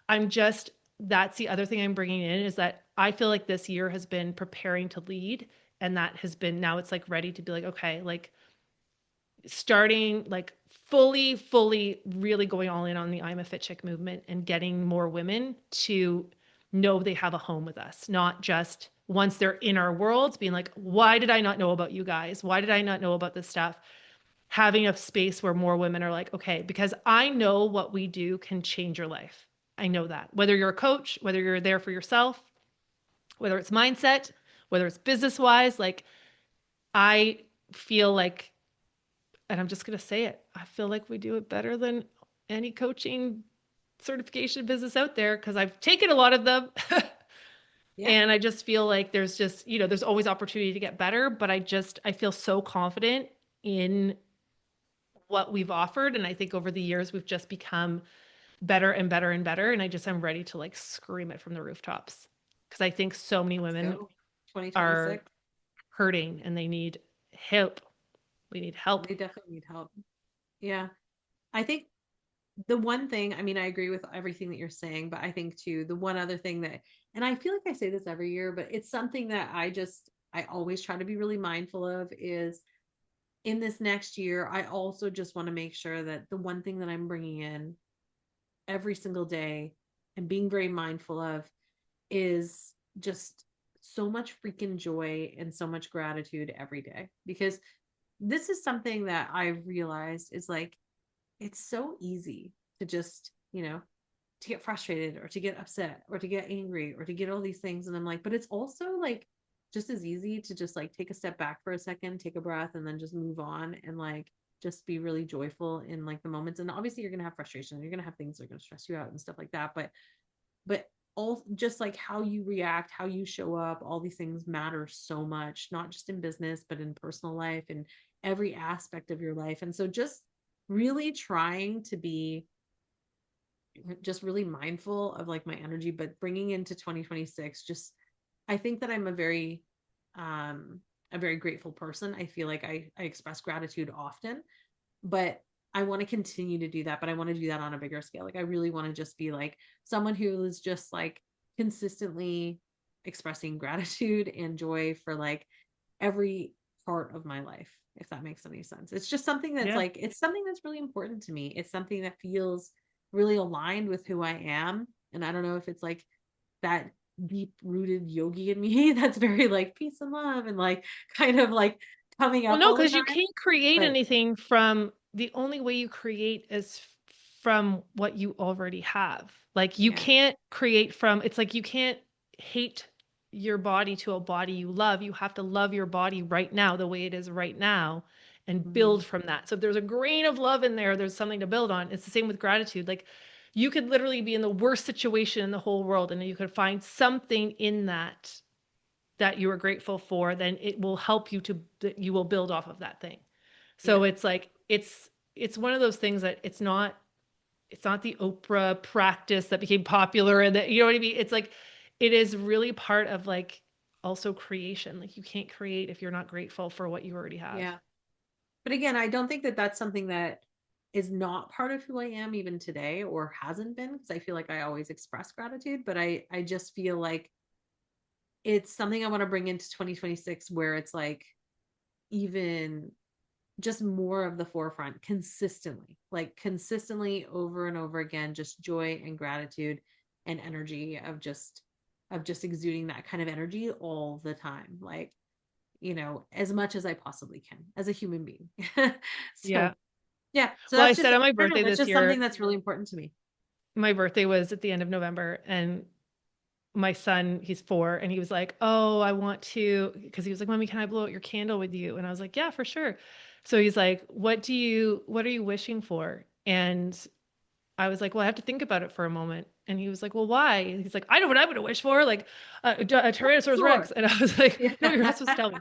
[SPEAKER 1] I'm just, that's the other thing I'm bringing in, is that I feel like this year has been preparing to lead. And that has been, now it's like ready to be like, okay, like starting like fully really going all in on the I'm a fit chick movement and getting more women to know they have a home with us, not just once they're in our worlds being like, why did I not know about you guys? Why did I not know about this stuff? Having a space where more women are like, okay, because I know what we do can change your life. I know that. Whether you're a coach, whether you're there for yourself, whether it's mindset, whether it's business wise, like I feel like, and I'm just going to say it, I feel like we do it better than any coaching certification business out there because I've taken a lot of them.
[SPEAKER 2] Yeah.
[SPEAKER 1] And I just feel like there's just, there's always opportunity to get better, but I feel so confident in what we've offered. And I think over the years, we've just become better and better and better. And I'm ready to like scream it from the rooftops because I think so many
[SPEAKER 2] Let's
[SPEAKER 1] women
[SPEAKER 2] go.
[SPEAKER 1] are
[SPEAKER 2] 2026.
[SPEAKER 1] hurting and they need help. We need help.
[SPEAKER 2] They definitely need help. Yeah. I think the one thing, I mean, I agree with everything that you're saying, but I think too, the one other thing that, and I feel like I say this every year, but it's something that I always try to be really mindful of is in this next year, I also just want to make sure that the one thing that I'm bringing in every single day and being very mindful of is just so much freaking joy and so much gratitude every day. Because this is something that I've realized is like, it's so easy to just, to get frustrated or to get upset or to get angry or to get all these things. And I'm like, but it's also like just as easy to just like take a step back for a second, take a breath, and then just move on and like just be really joyful in like the moments. And obviously you're gonna have frustration, you're gonna have things that are gonna stress you out and stuff like that. But all just like how you react, how you show up, all these things matter so much, not just in business, but in personal life and every aspect of your life. And so just really trying to be just really mindful of like my energy, but bringing into 2026, just I think that I'm um, a very grateful person. I feel like I express gratitude often, but I want to continue to do that, but I want to do that on a bigger scale. Like I really want to just be like someone who is just like consistently expressing gratitude and joy for like every part of my life, if that makes any sense. It's just something that's
[SPEAKER 1] Yeah.
[SPEAKER 2] like, it's something that's really important to me. It's something that feels really aligned with who I am. And I don't know if it's like that deep rooted yogi in me that's very like peace and love and like kind of like coming
[SPEAKER 1] Well,
[SPEAKER 2] up
[SPEAKER 1] no,
[SPEAKER 2] all the
[SPEAKER 1] because you
[SPEAKER 2] time.
[SPEAKER 1] can't create
[SPEAKER 2] But
[SPEAKER 1] anything from the only way you create is from what you already have. Like you
[SPEAKER 2] yeah,
[SPEAKER 1] can't create from, it's like you can't hate your body to a body you love. You have to love your body right now, the way it is right now, and
[SPEAKER 2] mm-hmm.
[SPEAKER 1] build from that. So if there's a grain of love in there, there's something to build on. It's the same with gratitude. Like you could literally be in the worst situation in the whole world, and you could find something in that you are grateful for, then it will help you to you will build off of that thing.
[SPEAKER 2] Yeah,
[SPEAKER 1] So it's like it's one of those things that it's not the Oprah practice that became popular and that you know what I mean? It's like it is really part of like also creation. Like you can't create if you're not grateful for what you already have.
[SPEAKER 2] yeah. But again, I don't think that that's something that is not part of who I am even today or hasn't been because I feel like I always express gratitude, but I just feel like it's something I want to bring into 2026 where it's like even just more of the forefront consistently, like consistently over and over again, just joy and gratitude and energy of just exuding that kind of energy all the time. Like, as much as I possibly can as a human being.
[SPEAKER 1] Yeah.
[SPEAKER 2] So yeah, so
[SPEAKER 1] Well, I
[SPEAKER 2] that's
[SPEAKER 1] said
[SPEAKER 2] just,
[SPEAKER 1] on my
[SPEAKER 2] I don't know,
[SPEAKER 1] birthday
[SPEAKER 2] that's
[SPEAKER 1] this
[SPEAKER 2] just something
[SPEAKER 1] year,
[SPEAKER 2] that's really important to me.
[SPEAKER 1] my birthday was at the end of November, and my son, he's 4, and he was like, "Oh, I want to," because he was like, "Mommy, can I blow out your candle with you?" And I was like, "Yeah, for sure." So he's like, what are you wishing for? And I was like, "Well, I have to think about it for a moment." And he was like, "Well, why?" And he's like, "I know what I'm going to wish for, like a Tyrannosaurus Rex."
[SPEAKER 2] Sure.
[SPEAKER 1] And I was like,
[SPEAKER 2] Yeah.
[SPEAKER 1] "No, you're not supposed to tell me."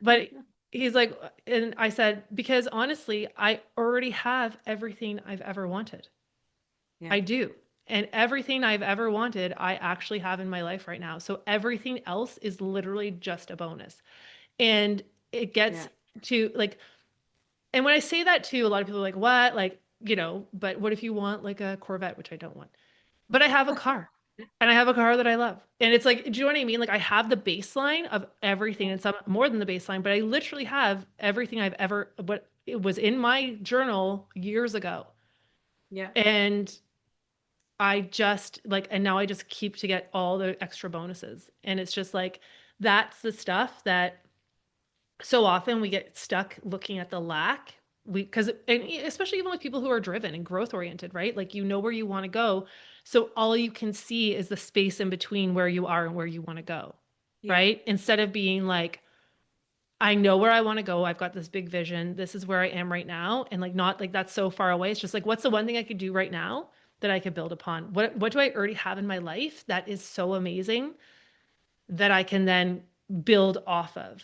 [SPEAKER 1] But he's like, and I said, "Because honestly, I already have everything I've ever wanted.
[SPEAKER 2] Yeah.
[SPEAKER 1] I do. And everything I've ever wanted, I actually have in my life right now. So everything else is literally just a bonus." And it gets
[SPEAKER 2] Yeah.
[SPEAKER 1] to like, and when I say that too, a lot of people are like, what? Like, but what if you want like a Corvette, which I don't want? But I have a car and I have a car that I love. And it's like, do you know what I mean? Like I have the baseline of everything
[SPEAKER 2] Yeah.
[SPEAKER 1] and some more than the baseline, but I literally have everything I've ever, what it was in my journal years ago.
[SPEAKER 2] Yeah.
[SPEAKER 1] And I just like, and now I just keep to get all the extra bonuses. And it's just like, that's the stuff that so often we get stuck looking at the lack. Because, and especially even with people who are driven and growth oriented, right? Like, you know where you want to go. So all you can see is the space in between where you are and where you want to go,
[SPEAKER 2] Yeah.
[SPEAKER 1] right? Instead of being like, I know where I want to go. I've got this big vision. This is where I am right now. And like, not like that's so far away. It's just like, what's the one thing I could do right now that I could build upon? What do I already have in my life that is so amazing that I can then build off of?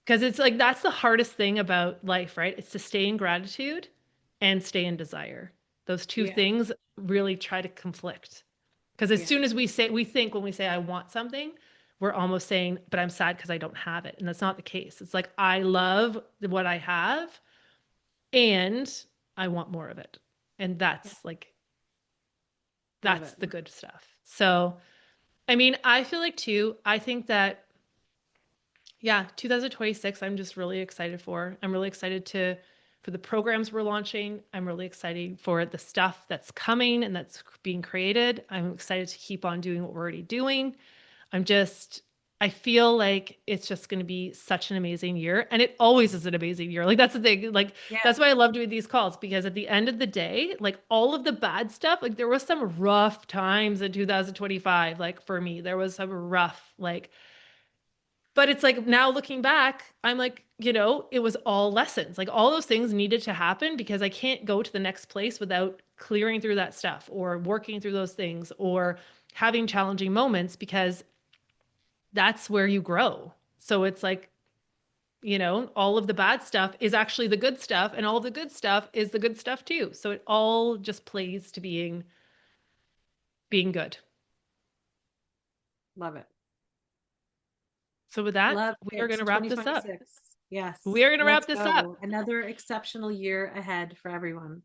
[SPEAKER 1] Because it's like that's the hardest thing about life, right? It's to stay in gratitude and stay in desire. Those two
[SPEAKER 2] Yeah.
[SPEAKER 1] things really try to conflict. Because as
[SPEAKER 2] Yeah.
[SPEAKER 1] soon as we think when we say, I want something, we're almost saying, but I'm sad because I don't have it. And that's not the case. It's like, I love what I have and I want more of it. And
[SPEAKER 2] Yeah.
[SPEAKER 1] that's like,
[SPEAKER 2] Love
[SPEAKER 1] that's
[SPEAKER 2] it.
[SPEAKER 1] the good stuff. So, I mean, I feel like too, I think that yeah, 2026, I'm just really excited for. I'm really excited for the programs we're launching. I'm really excited for the stuff that's coming and that's being created. I'm excited to keep on doing what we're already doing. I'm just I feel like it's just going to be such an amazing year. And it always is an amazing year. Like that's the thing. Like
[SPEAKER 2] Yeah.
[SPEAKER 1] that's why I love doing these calls because at the end of the day, like all of the bad stuff, like there was some rough times in 2025. Like for me, there was some rough like but it's like now looking back, I'm like, it was all lessons. Like all those things needed to happen because I can't go to the next place without clearing through that stuff or working through those things or having challenging moments because that's where you grow. So it's like, all of the bad stuff is actually the good stuff and all of the good stuff is the good stuff too. So it all just plays to being good.
[SPEAKER 2] Love it.
[SPEAKER 1] So with that,
[SPEAKER 2] Love
[SPEAKER 1] we are going
[SPEAKER 2] it.
[SPEAKER 1] to wrap this up.
[SPEAKER 2] 2026. Yes.
[SPEAKER 1] We are going to
[SPEAKER 2] Let's
[SPEAKER 1] wrap this up.
[SPEAKER 2] go. Another exceptional year ahead for everyone.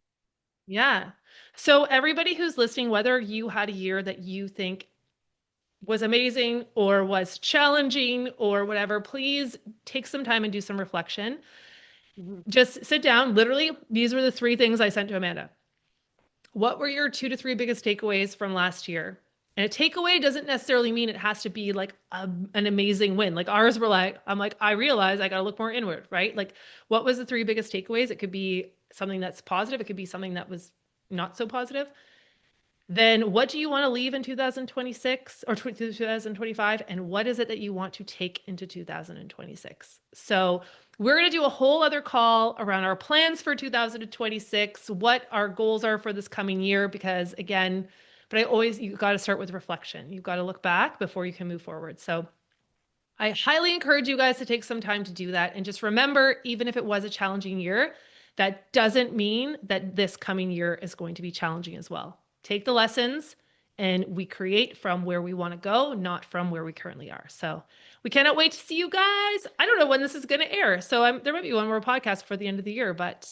[SPEAKER 1] Yeah. So everybody who's listening, whether you had a year that you think was amazing or was challenging or whatever, please take some time and do some reflection.
[SPEAKER 2] Mhm.
[SPEAKER 1] Just sit down. Literally, these were the three things I sent to Amanda. What were your two to three biggest takeaways from last year? And a takeaway doesn't necessarily mean it has to be like an amazing win. Like ours were like, I'm like, I realize I got to look more inward, right? Like, what was the three biggest takeaways? It could be something that's positive. It could be something that was not so positive. Then what do you want to leave in 2026 or 2025? And what is it that you want to take into 2026? So we're going to do a whole other call around our plans for 2026, what our goals are for this coming year, because again, but you've got to start with reflection. You've got to look back before you can move forward. So I highly encourage you guys to take some time to do that. And just remember, even if it was a challenging year, that doesn't mean that this coming year is going to be challenging as well. Take the lessons and we create from where we want to go, not from where we currently are. So we cannot wait to see you guys. I don't know when this is going to air. So there might be one more podcast for the end of the year, but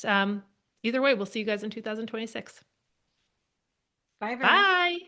[SPEAKER 1] either way, we'll see you guys in 2026.
[SPEAKER 2] Bye, everyone.
[SPEAKER 1] Bye.